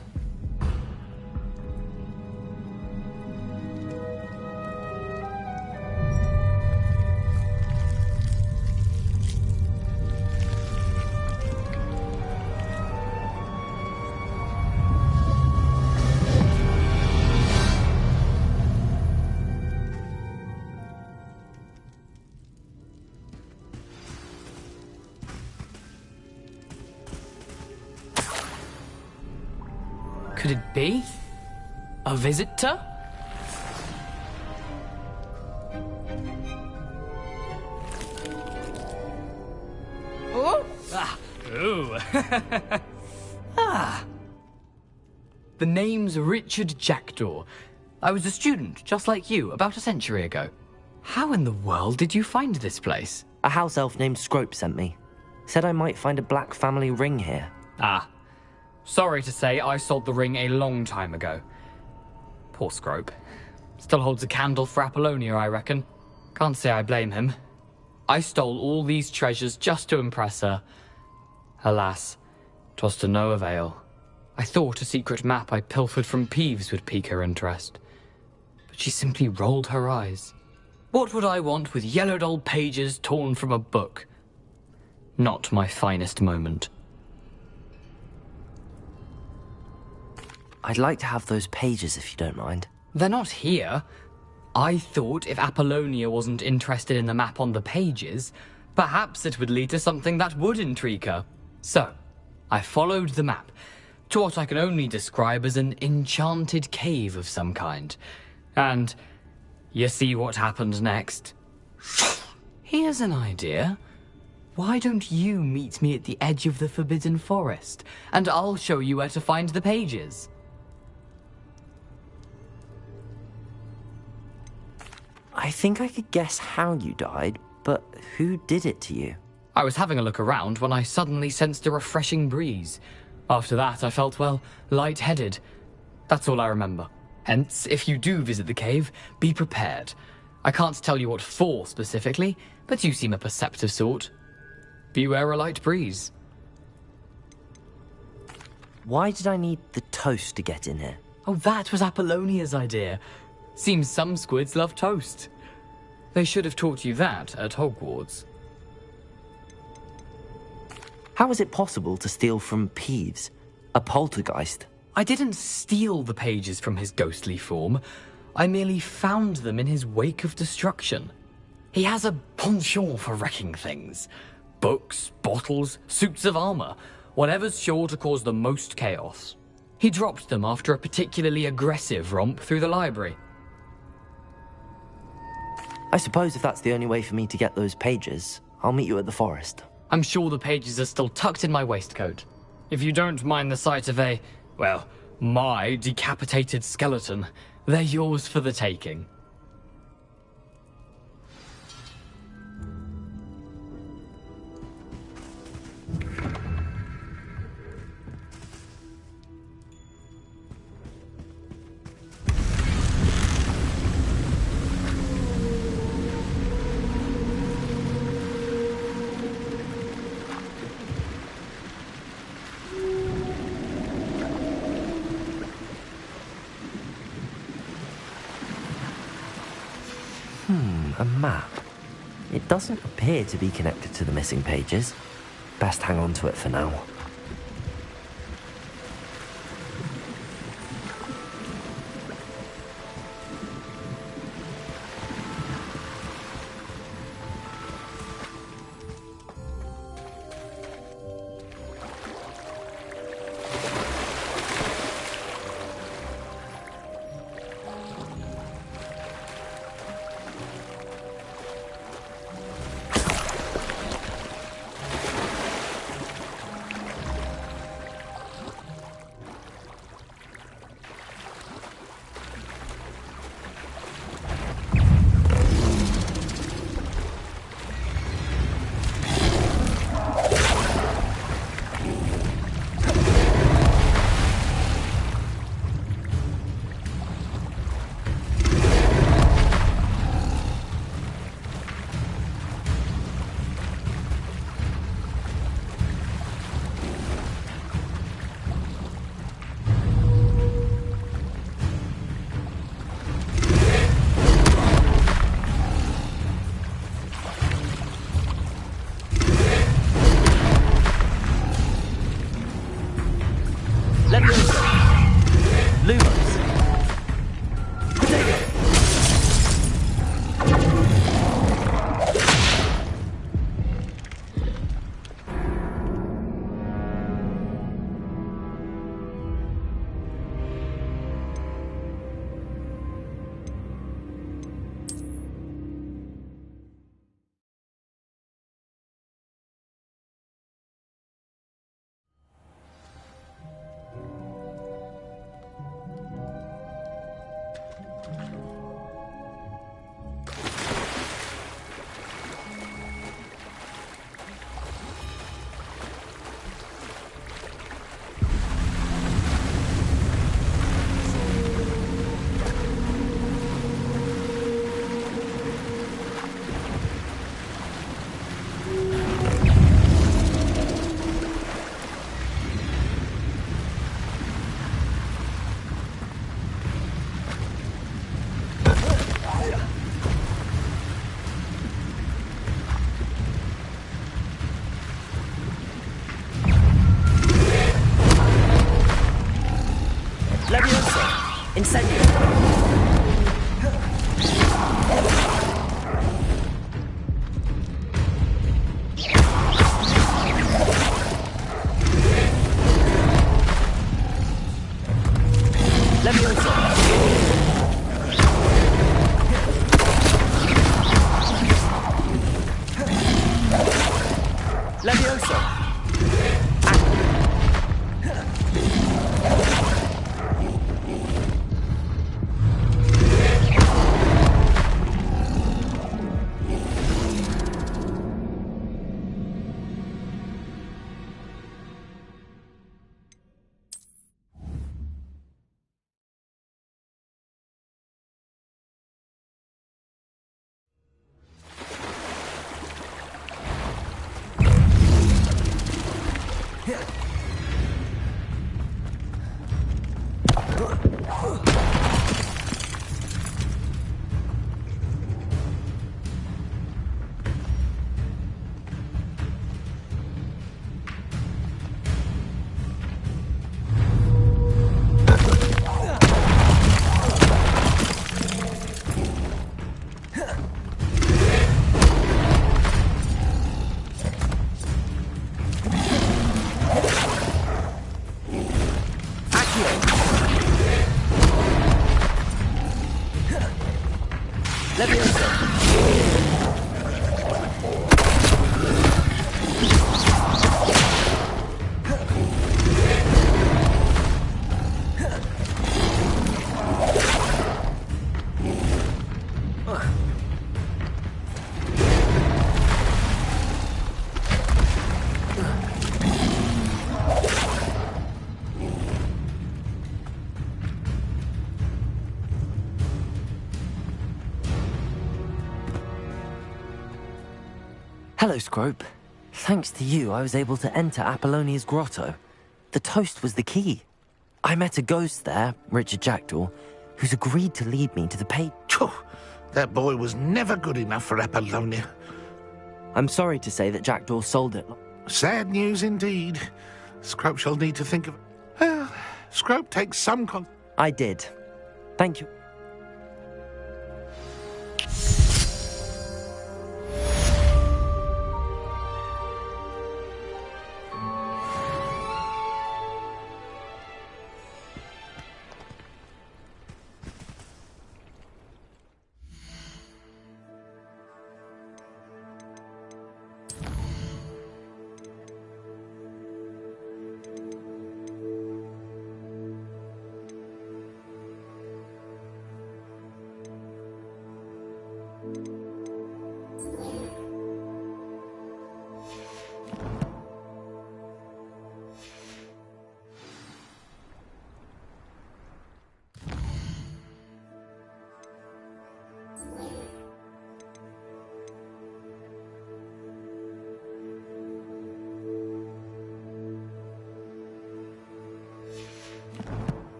Could it be? A visitor? Oh! Ah! Ooh! Ah! The name's Richard Jackdaw. I was a student, just like you, about a century ago. How in the world did you find this place? A house elf named Scrope sent me. Said I might find a Black family ring here. Ah. Sorry to say, I sold the ring a long time ago. Poor Scrope. Still holds a candle for Apollonia, I reckon. Can't say I blame him. I stole all these treasures just to impress her. Alas, 'twas to no avail. I thought a secret map I pilfered from Peeves would pique her interest. But she simply rolled her eyes. What would I want with yellowed old pages torn from a book? Not my finest moment. I'd like to have those pages if you don't mind. They're not here. I thought if Apollonia wasn't interested in the map on the pages, perhaps it would lead to something that would intrigue her. So, I followed the map to what I can only describe as an enchanted cave of some kind. And you see what happened next? Here's an idea. Why don't you meet me at the edge of the Forbidden Forest, and I'll show you where to find the pages? I think I could guess how you died, but who did it to you? I was having a look around when I suddenly sensed a refreshing breeze. After that, I felt, well, lightheaded. That's all I remember. Hence, if you do visit the cave, be prepared. I can't tell you what for specifically, but you seem a perceptive sort. Beware a light breeze. Why did I need the toast to get in here? Oh, that was Apollonia's idea. Seems some squids love toast. They should have taught you that at Hogwarts. How is it possible to steal from Peeves, a poltergeist? I didn't steal the pages from his ghostly form. I merely found them in his wake of destruction. He has a penchant for wrecking things. Books, bottles, suits of armor, whatever's sure to cause the most chaos. He dropped them after a particularly aggressive romp through the library. I suppose if that's the only way for me to get those pages, I'll meet you at the forest. I'm sure the pages are still tucked in my waistcoat. If you don't mind the sight of well, my decapitated skeleton, they're yours for the taking. A map. It doesn't appear to be connected to the missing pages. Best hang on to it for now. Hello, Scrope. Thanks to you, I was able to enter Apollonia's grotto. The toast was the key. I met a ghost there, Richard Jackdaw, who's agreed to lead me to the page. That boy was never good enough for Apollonia. I'm sorry to say that Jackdaw sold it. Sad news indeed. Scrope shall need to think of... Well, Scrope takes some I did. Thank you.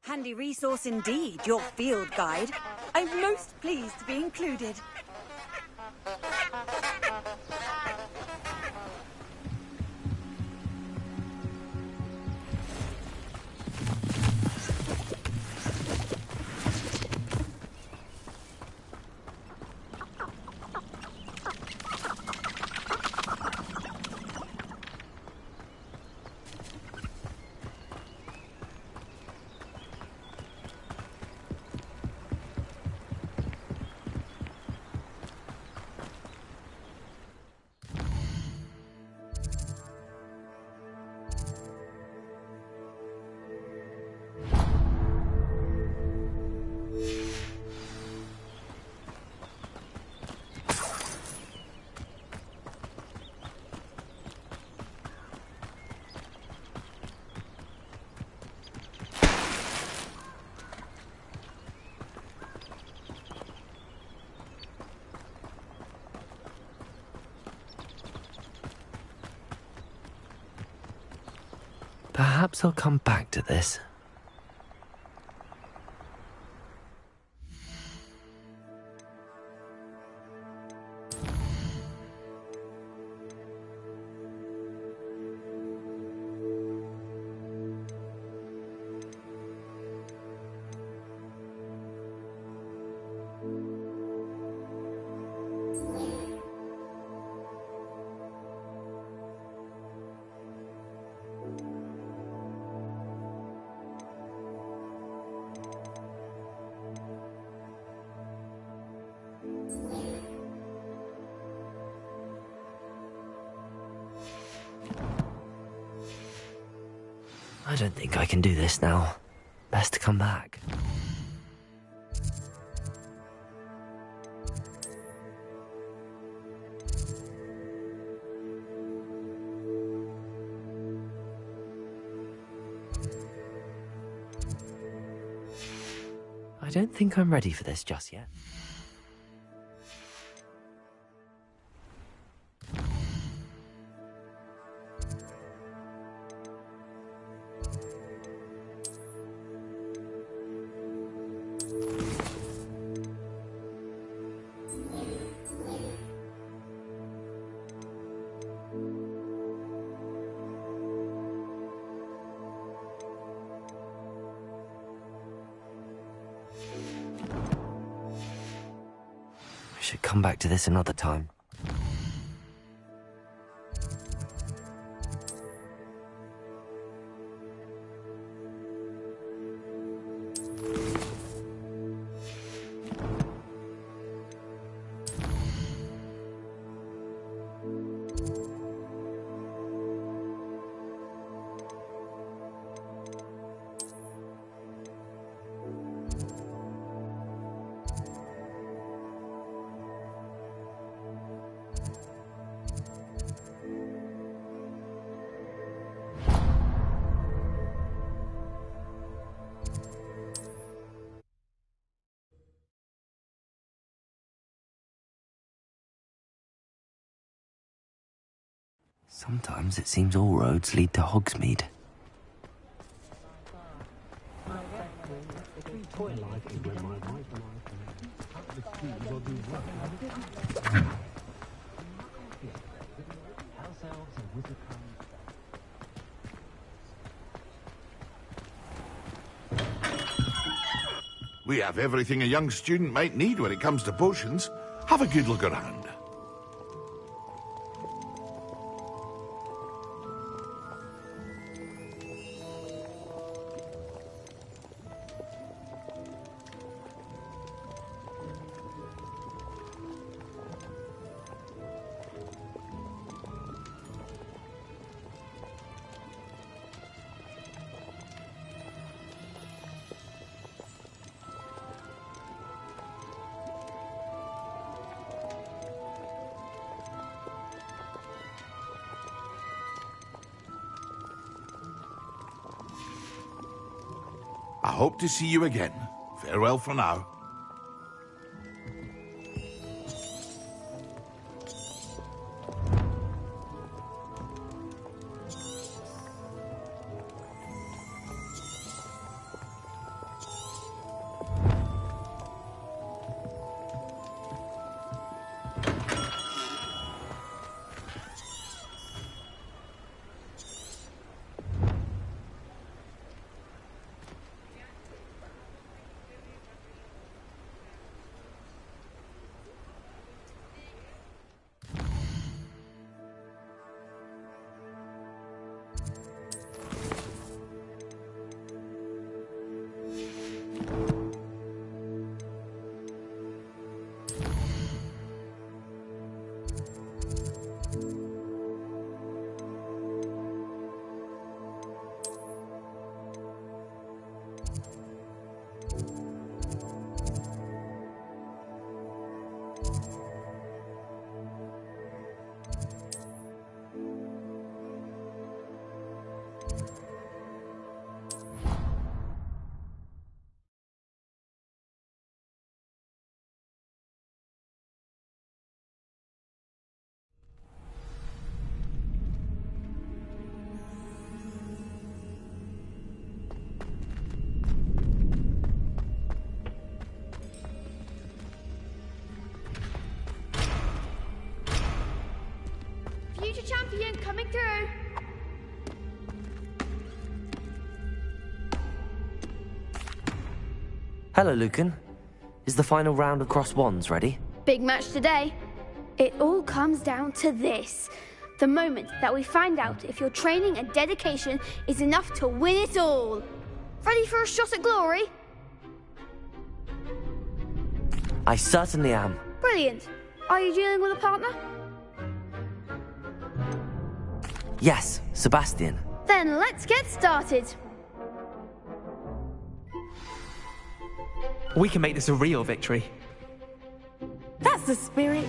Handy resource indeed, your field guide. I'm most pleased to be included. Perhaps I'll come back to this. I don't think I can do this now. Best to come back. I don't think I'm ready for this just yet. Should come back to this another time. Sometimes it seems all roads lead to Hogsmeade. We have everything a young student might need when it comes to potions. Have a good look around. I hope to see you again. Farewell for now. Future champion coming through. Hello, Lucan. Is the final round of Cross Wands ready? Big match today. It all comes down to this. The moment that we find out if your training and dedication is enough to win it all. Ready for a shot at glory? I certainly am. Brilliant. Are you dealing with a partner? Yes, Sebastian. Then let's get started. We can make this a real victory. That's the spirit.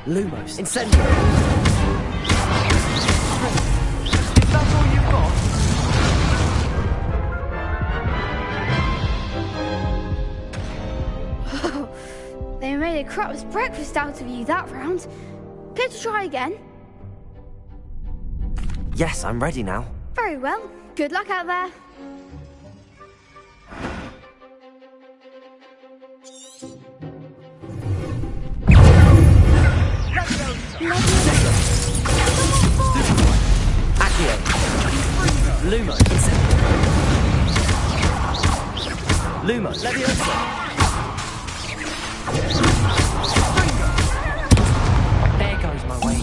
Lumos. Incendio. Is that all you've got? They made a crap's breakfast out of you that round. Care to try again? Yes, I'm ready now. Very well. Good luck out there. Accio. Lumo. Lumo. Leviosa. There goes my way.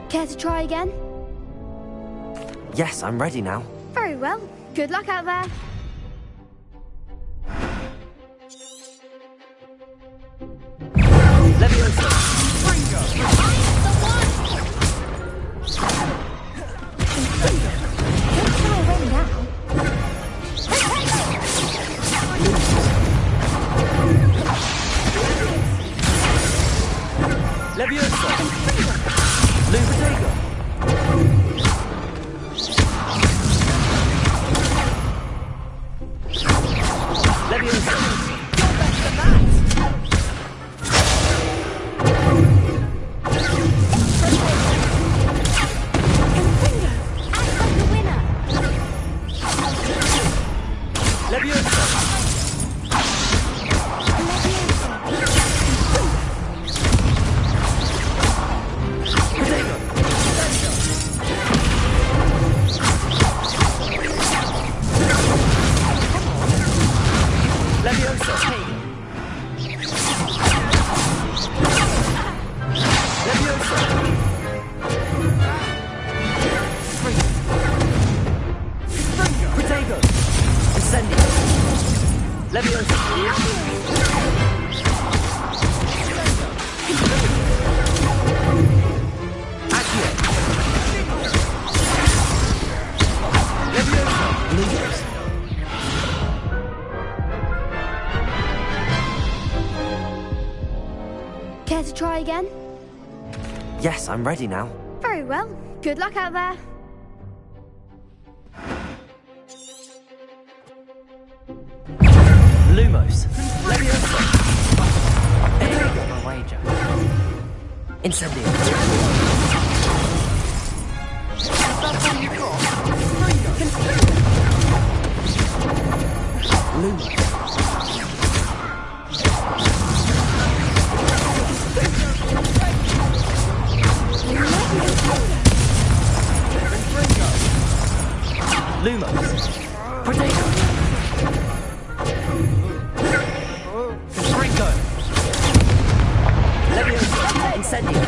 Care to try again? Yes, I'm ready now. Very well. Good luck out there. Leviosa. Leviosa. Lumotego. Leviosa. Care to try again? Yes, I'm ready now. Very well. Good luck out there. Lumos. Leviosa. There you go, my wager. Incendio. Lumos. Lumos. Potato. Ringo. Leviosa. Incendio.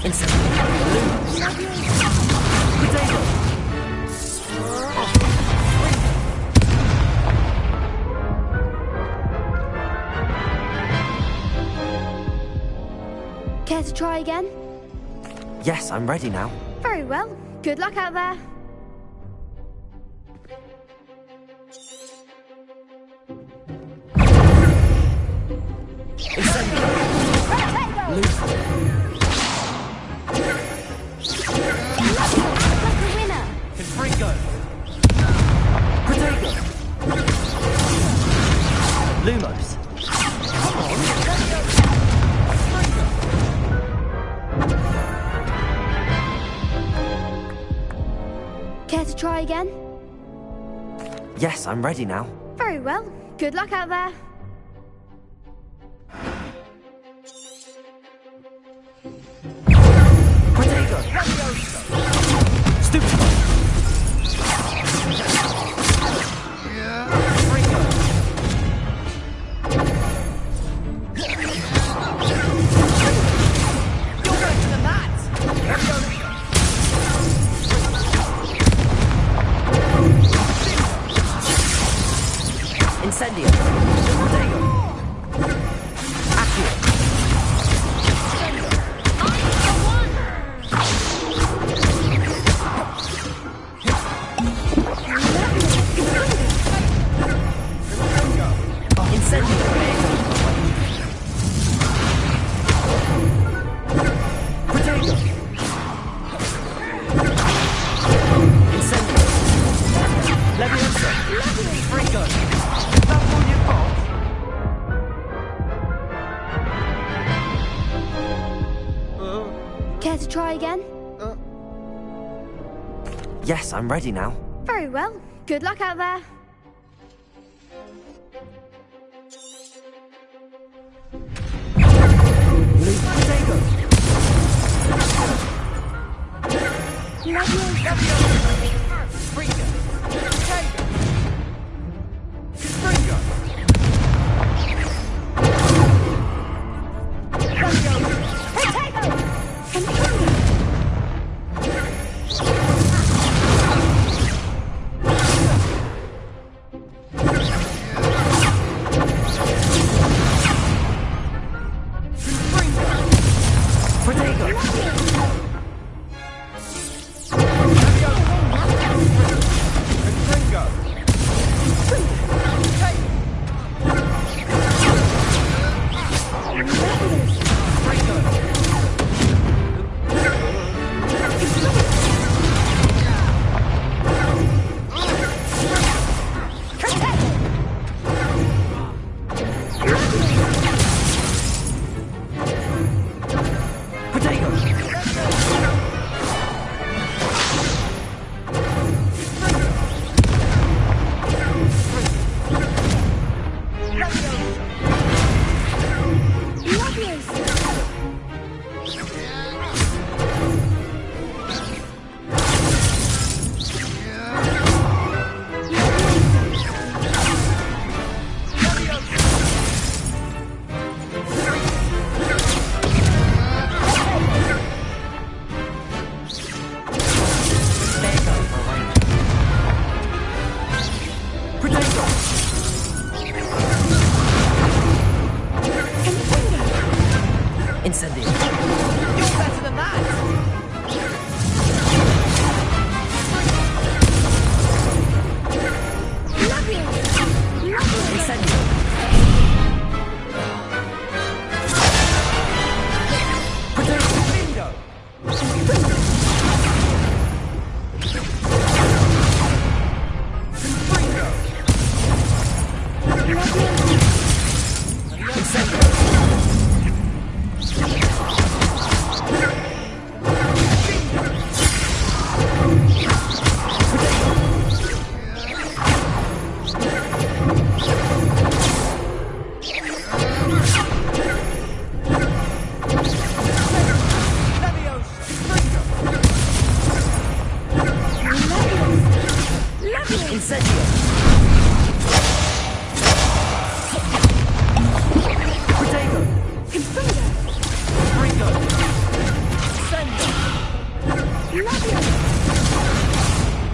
Incendio. Lumos. Potato. Care to try again? Yes, I'm ready now. Very well. Good luck out there. Incendio. Lumo. Ringo. Potato. Lumos. Care to try again? Yes, I'm ready now. well. Good luck out there. Protego! Stupid! Ringo! You're going to the mat! Incendio! Protego! Accio! Care to try again? Yes, I'm ready now. Very well. Good luck out there. Incendio! You're better than that! Incendio! Bingo!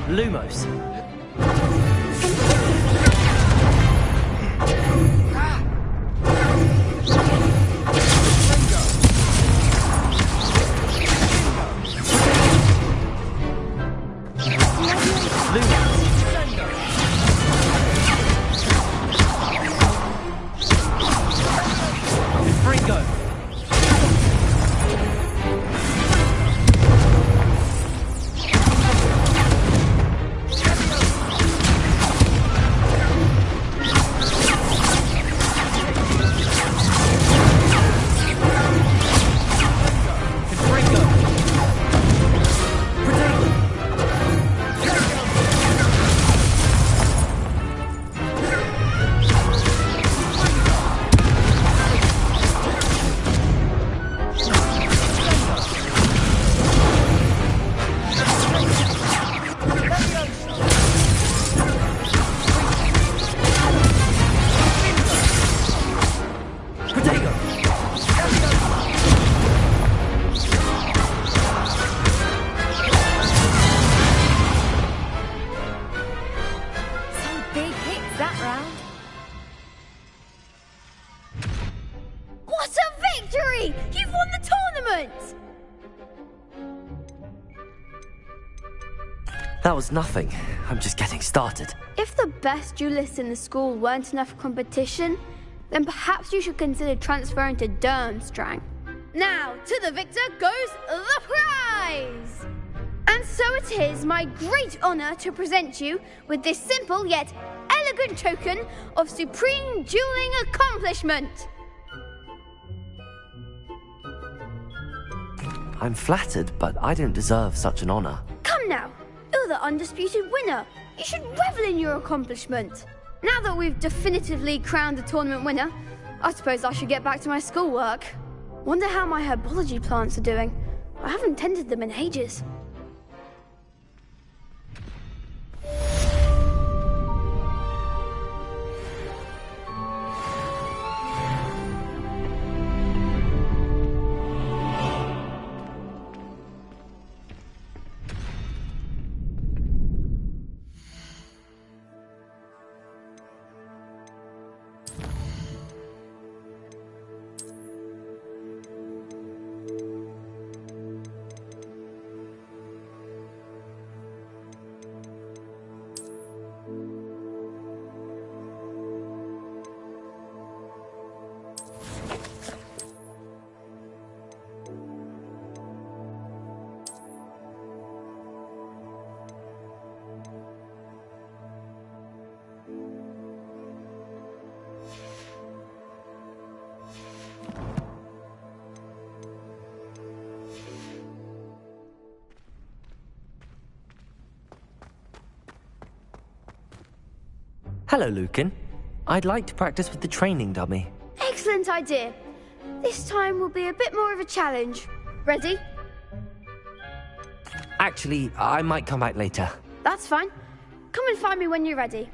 Lumos. That was nothing. I'm just getting started. If the best duelists in the school weren't enough for competition, then perhaps you should consider transferring to Durmstrang. Now, to the victor goes the prize! And so it is my great honor to present you with this simple yet elegant token of supreme dueling accomplishment. I'm flattered, but I don't deserve such an honor. Come now, you're the undisputed winner. You should revel in your accomplishment. Now that we've definitively crowned the tournament winner, I suppose I should get back to my schoolwork. Wonder how my herbology plants are doing. I haven't tended them in ages. Hello, Lucan. I'd like to practice with the training dummy. Excellent idea. This time will be a bit more of a challenge. Ready? Actually, I might come back later. That's fine. Come and find me when you're ready.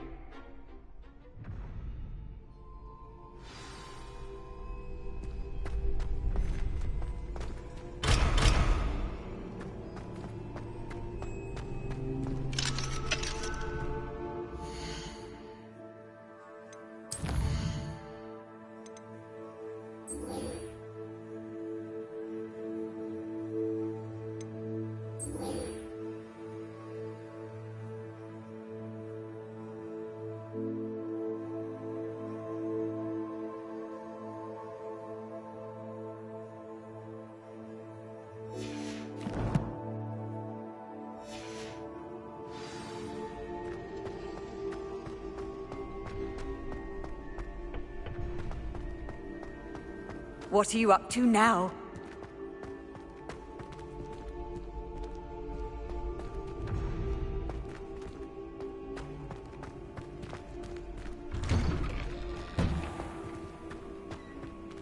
What are you up to now?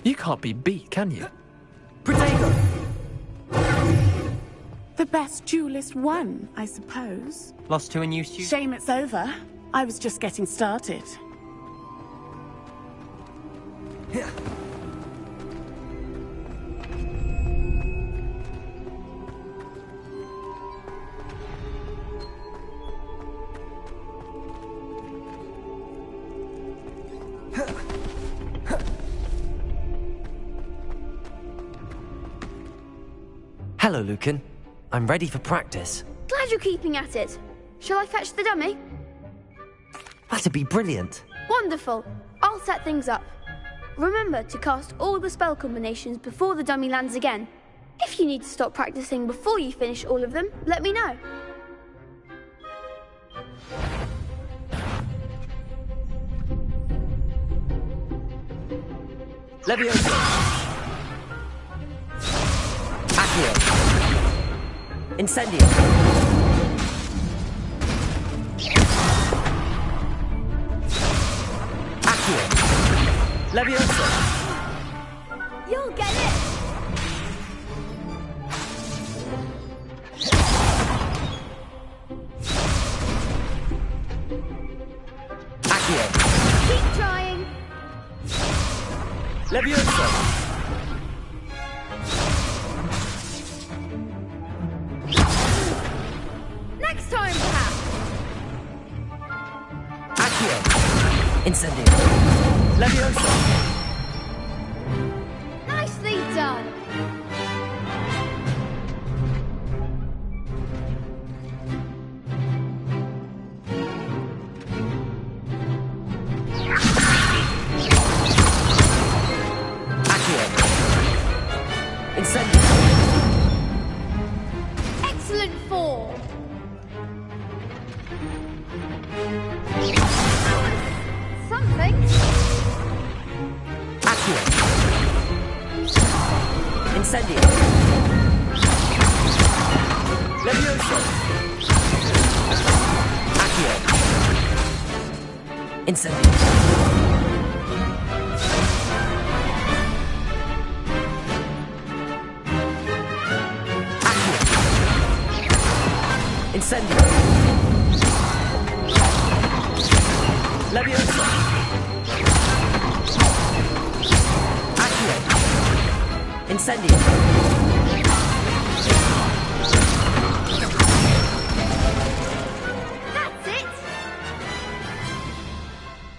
You can't be beat, can you? The best duelist won, I suppose. Lost to a new student? Shame it's over. I was just getting started. Hello, Lucan. I'm ready for practice. Glad you're keeping at it. Shall I fetch the dummy? That'd be brilliant. Wonderful. I'll set things up. Remember to cast all the spell combinations before the dummy lands again. If you need to stop practicing before you finish all of them, let me know. Leviosa! Accio! Incendio! Accio! Leviosa! You'll get it! Accio! Keep trying! Leviosa! Next time, perhaps! Accio! Incendio! Leviosa! Nicely done! Incendio. Incendio. Leviosa. Accio. Incendio. That's it!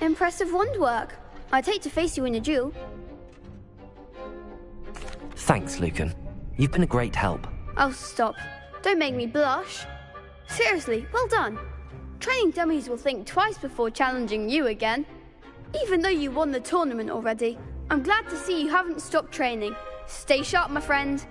Impressive wand work. I'd hate to face you in a duel. Thanks, Lucan. You've been a great help. Oh, stop. Don't make me blush. Seriously, well done. Training dummies will think twice before challenging you again. Even though you won the tournament already, I'm glad to see you haven't stopped training. Stay sharp, my friend.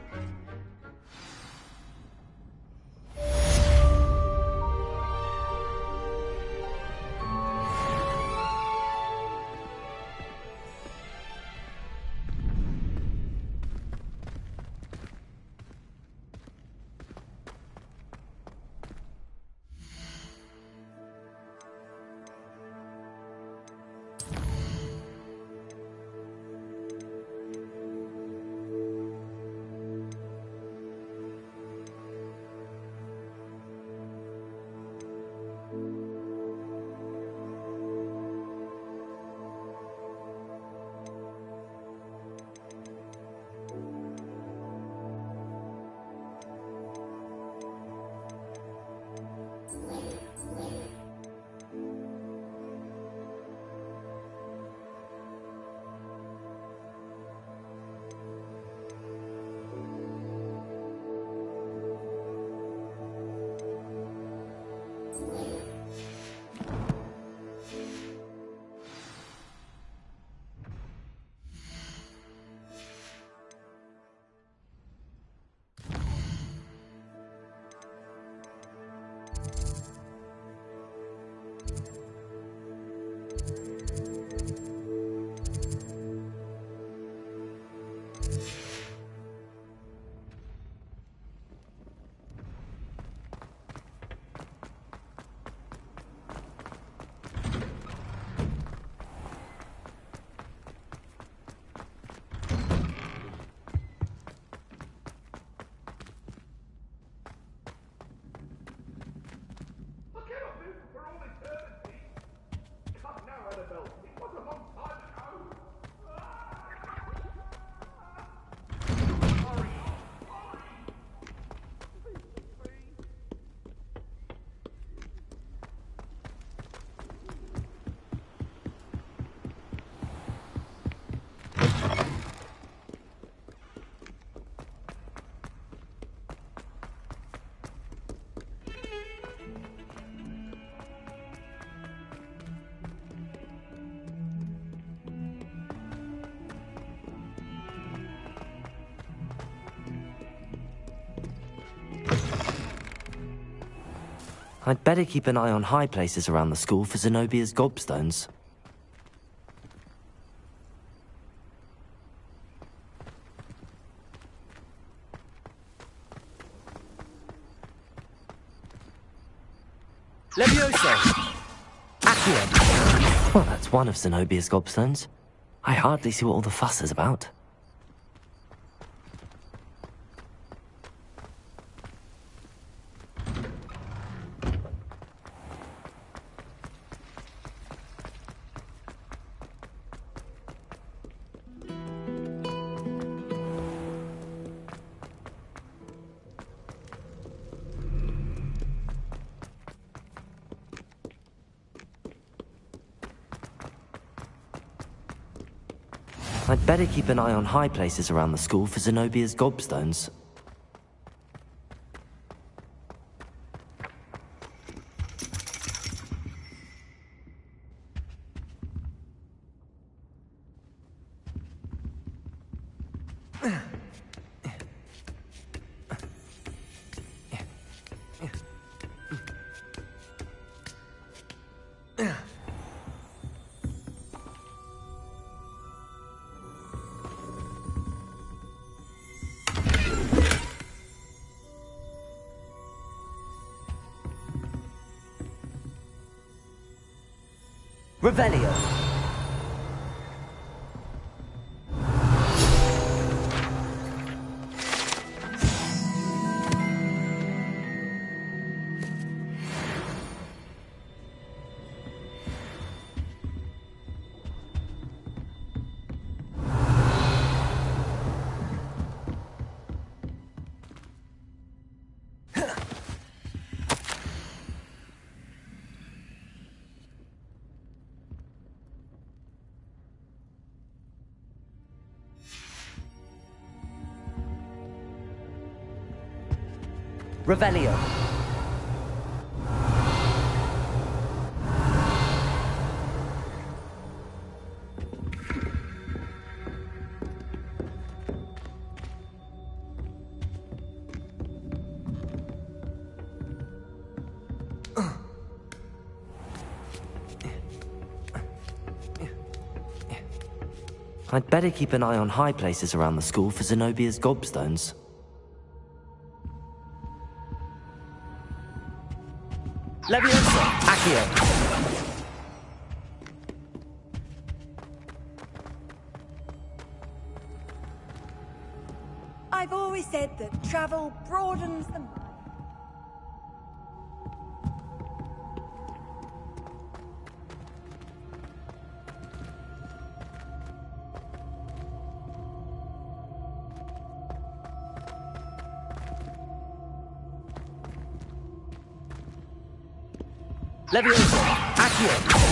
I'd better keep an eye on high places around the school for Zenobia's gobstones. Leviosa! Accio! Well, that's one of Zenobia's gobstones. I hardly see what all the fuss is about. I'd better keep an eye on high places around the school for Zenobia's gobstones. Revelio. Revelio. I'd better keep an eye on high places around the school for Zenobia's gobstones. Leviosa! Accio! I've always said that travel broadens the mind. Leviosa! Accio!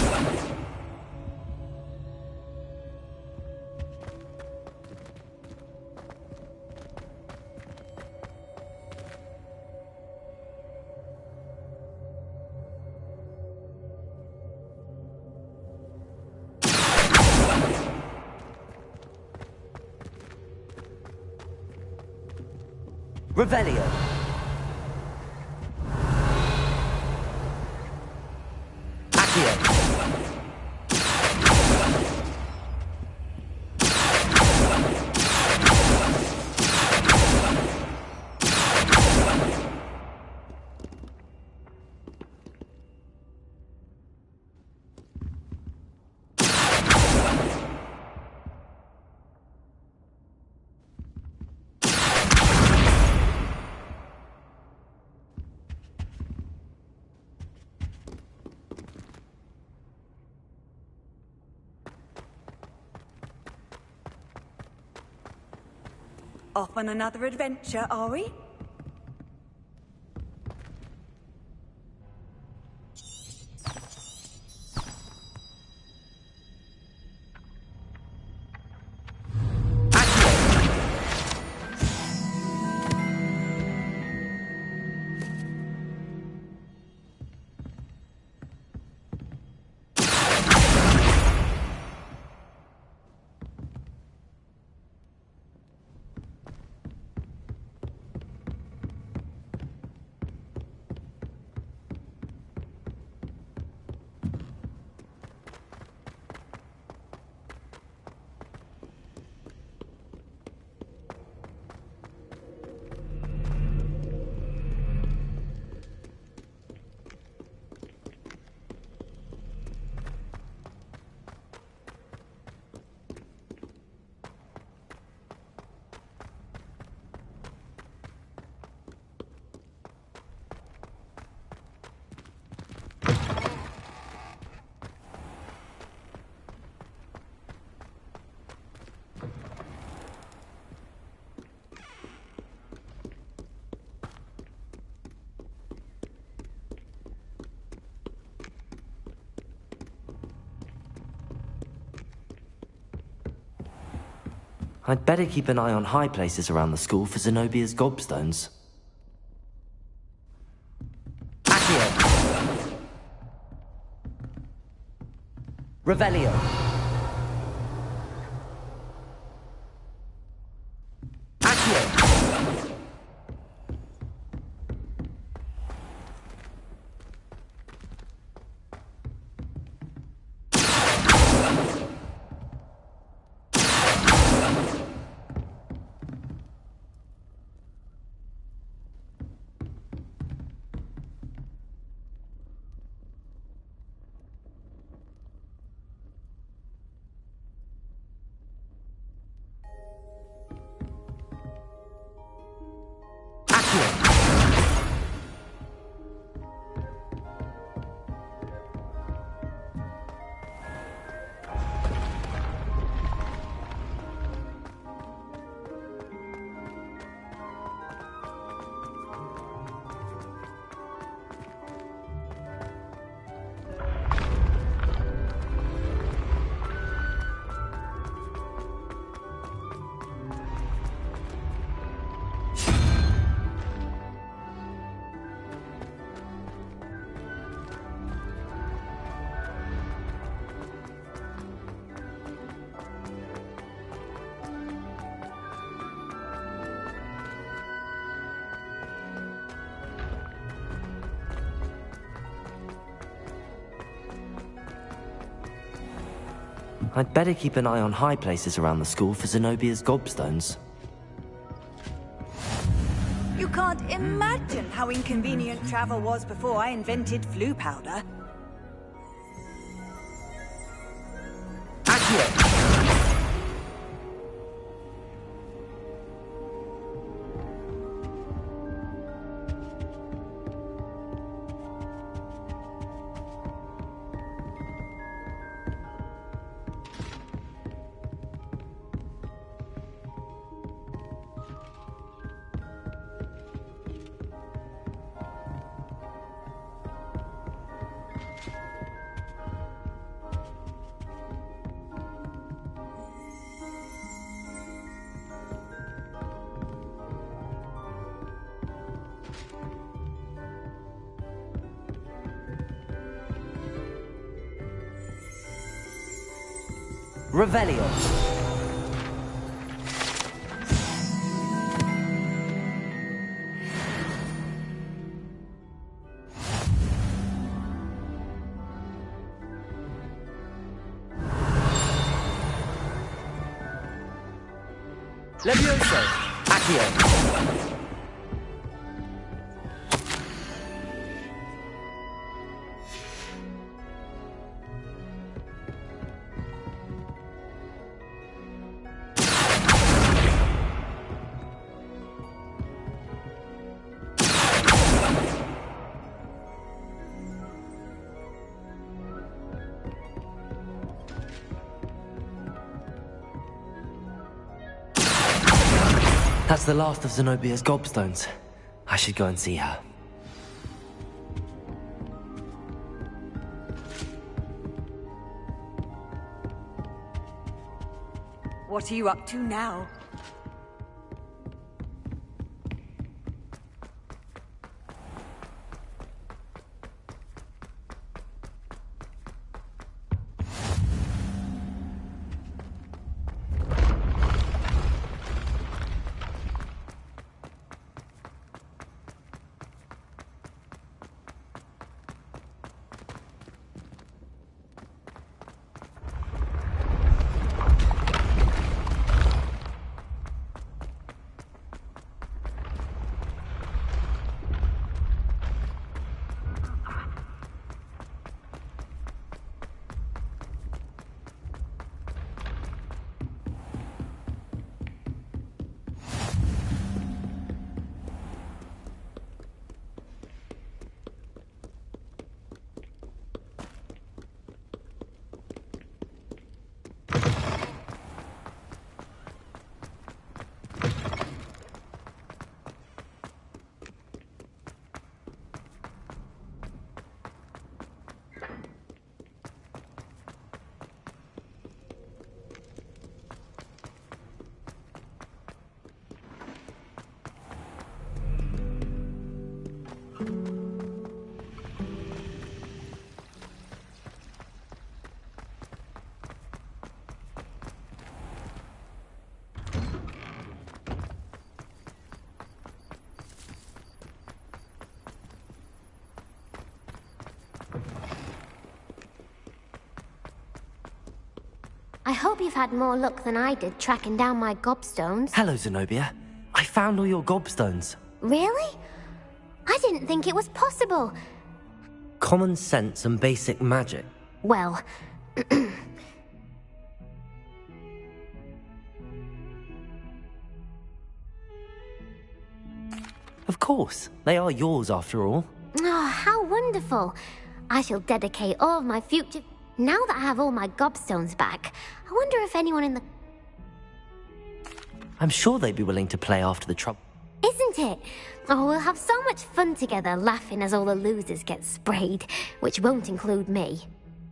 Revelio. Off on another adventure, are we? I'd better keep an eye on high places around the school for Zenobia's gobstones. Accio! Revelio! Accio! I'd better keep an eye on high places around the school for Zenobia's gobstones. You can't imagine how inconvenient travel was before I invented flu powder. Revelio. Levioso. Accio. That's the last of Zenobia's gobstones. I should go and see her. What are you up to now? I hope you've had more luck than I did tracking down my gobstones. Hello, Zenobia. I found all your gobstones. Really? I didn't think it was possible. Common sense and basic magic. Well... Of course. They are yours, after all. Oh, how wonderful. I shall dedicate all of my future... Now that I have all my gobstones back, I wonder if anyone in the... I'm sure they'd be willing to play after the trouble. Isn't it? Oh, we'll have so much fun together, laughing as all the losers get sprayed, which won't include me.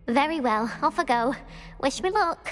Very well, off I go. Wish me luck.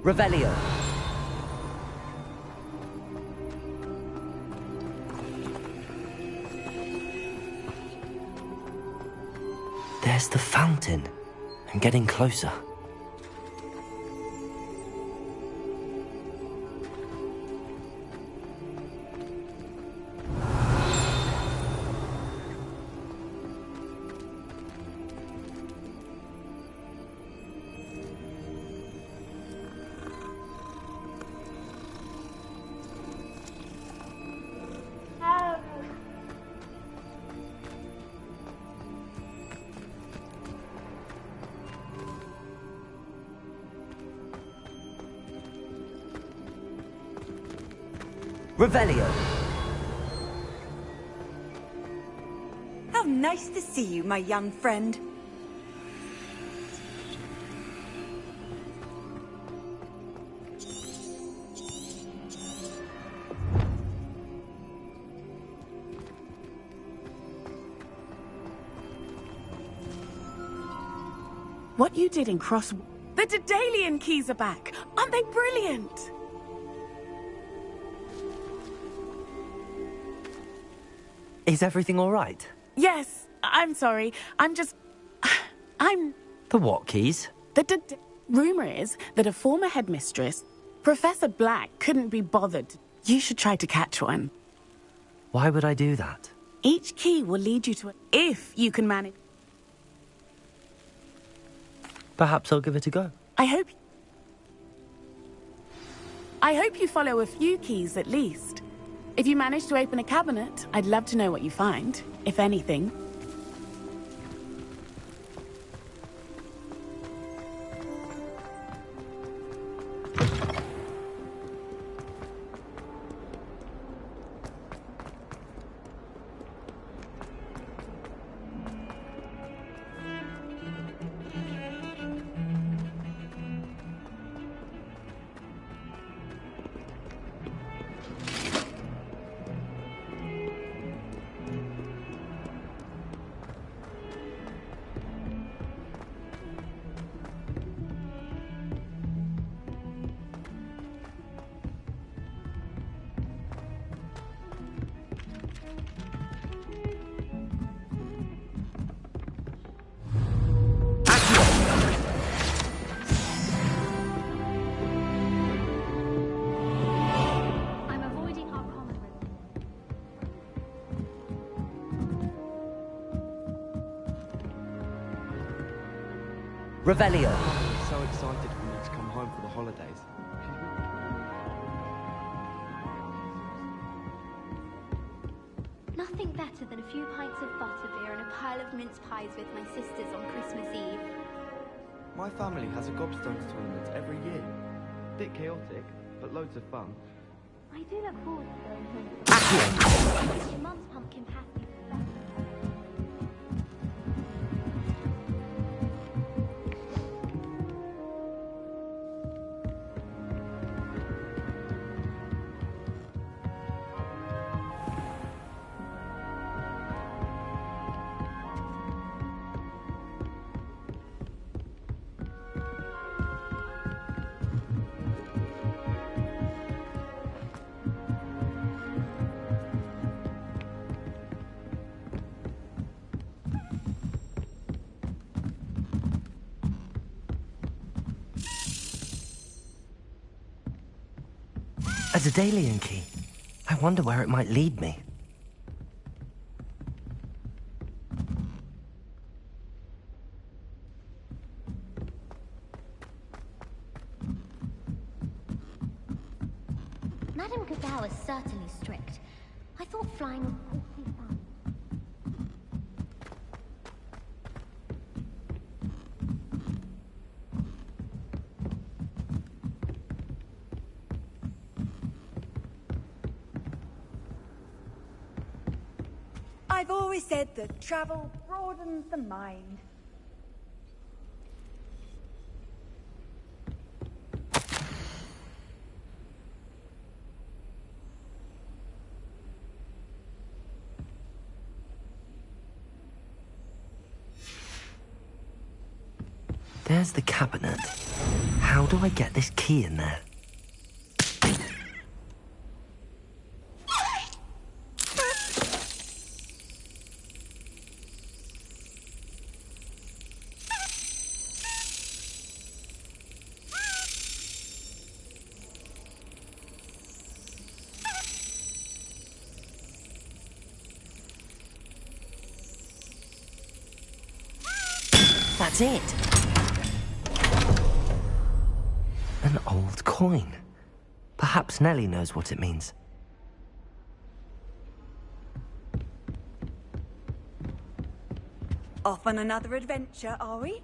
Revelio. There's the fountain. I'm getting closer. Revelio. How nice to see you, my young friend. What you did in Cross... The Daedalian keys are back! Aren't they brilliant? Is everything all right? Yes, I'm sorry. I'm... The what keys? The rumor is that a former headmistress, Professor Black, couldn't be bothered. You should try to catch one. Why would I do that? Each key will lead you to it, if you can manage. Perhaps I'll give it a go. I hope you follow a few keys at least. If you manage to open a cabinet, I'd love to know what you find, if anything. Revelio. I'm so excited for me to come home for the holidays. Nothing better than a few pints of butterbeer and a pile of mince pies with my sisters on Christmas Eve. My family has a gobstones tournament every year. Bit chaotic, but loads of fun. I do look forward to going home. Your mum's pumpkin pasty. A Daedalian key. I wonder where it might lead me. Madame Godot is certainly strict. I thought flying was awfully fun. I've always said that travel broadens the mind. There's the cabinet. How do I get this key in there? That's it. An old coin. Perhaps Nellie knows what it means. Off on another adventure, are we?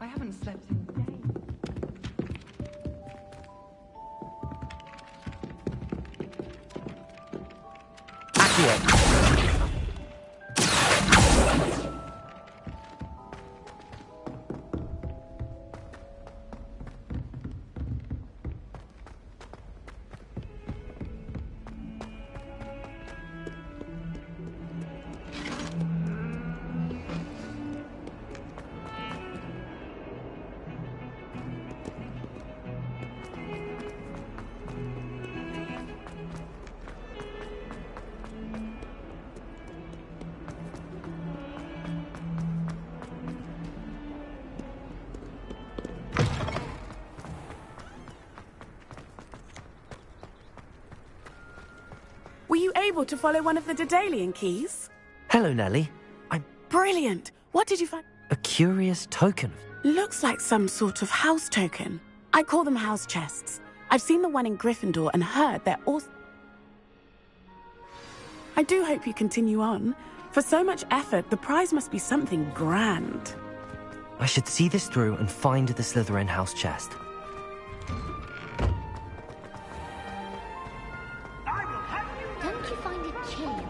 I haven't slept in days. Were you able to follow one of the Daedalian keys? Hello, Nellie. Brilliant! What did you find? A curious token. Looks like some sort of house token. I call them house chests. I've seen the one in Gryffindor and heard they're also... I do hope you continue on. For so much effort, the prize must be something grand. I should see this through and find the Slytherin house chest. Don't you find it chilly?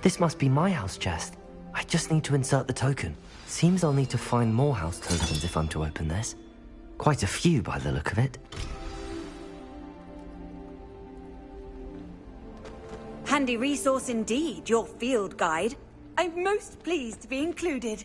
This must be my house chest. I just need to insert the token. Seems I'll need to find more house tokens if I'm to open this. Quite a few by the look of it. Handy resource indeed, your field guide. I'm most pleased to be included.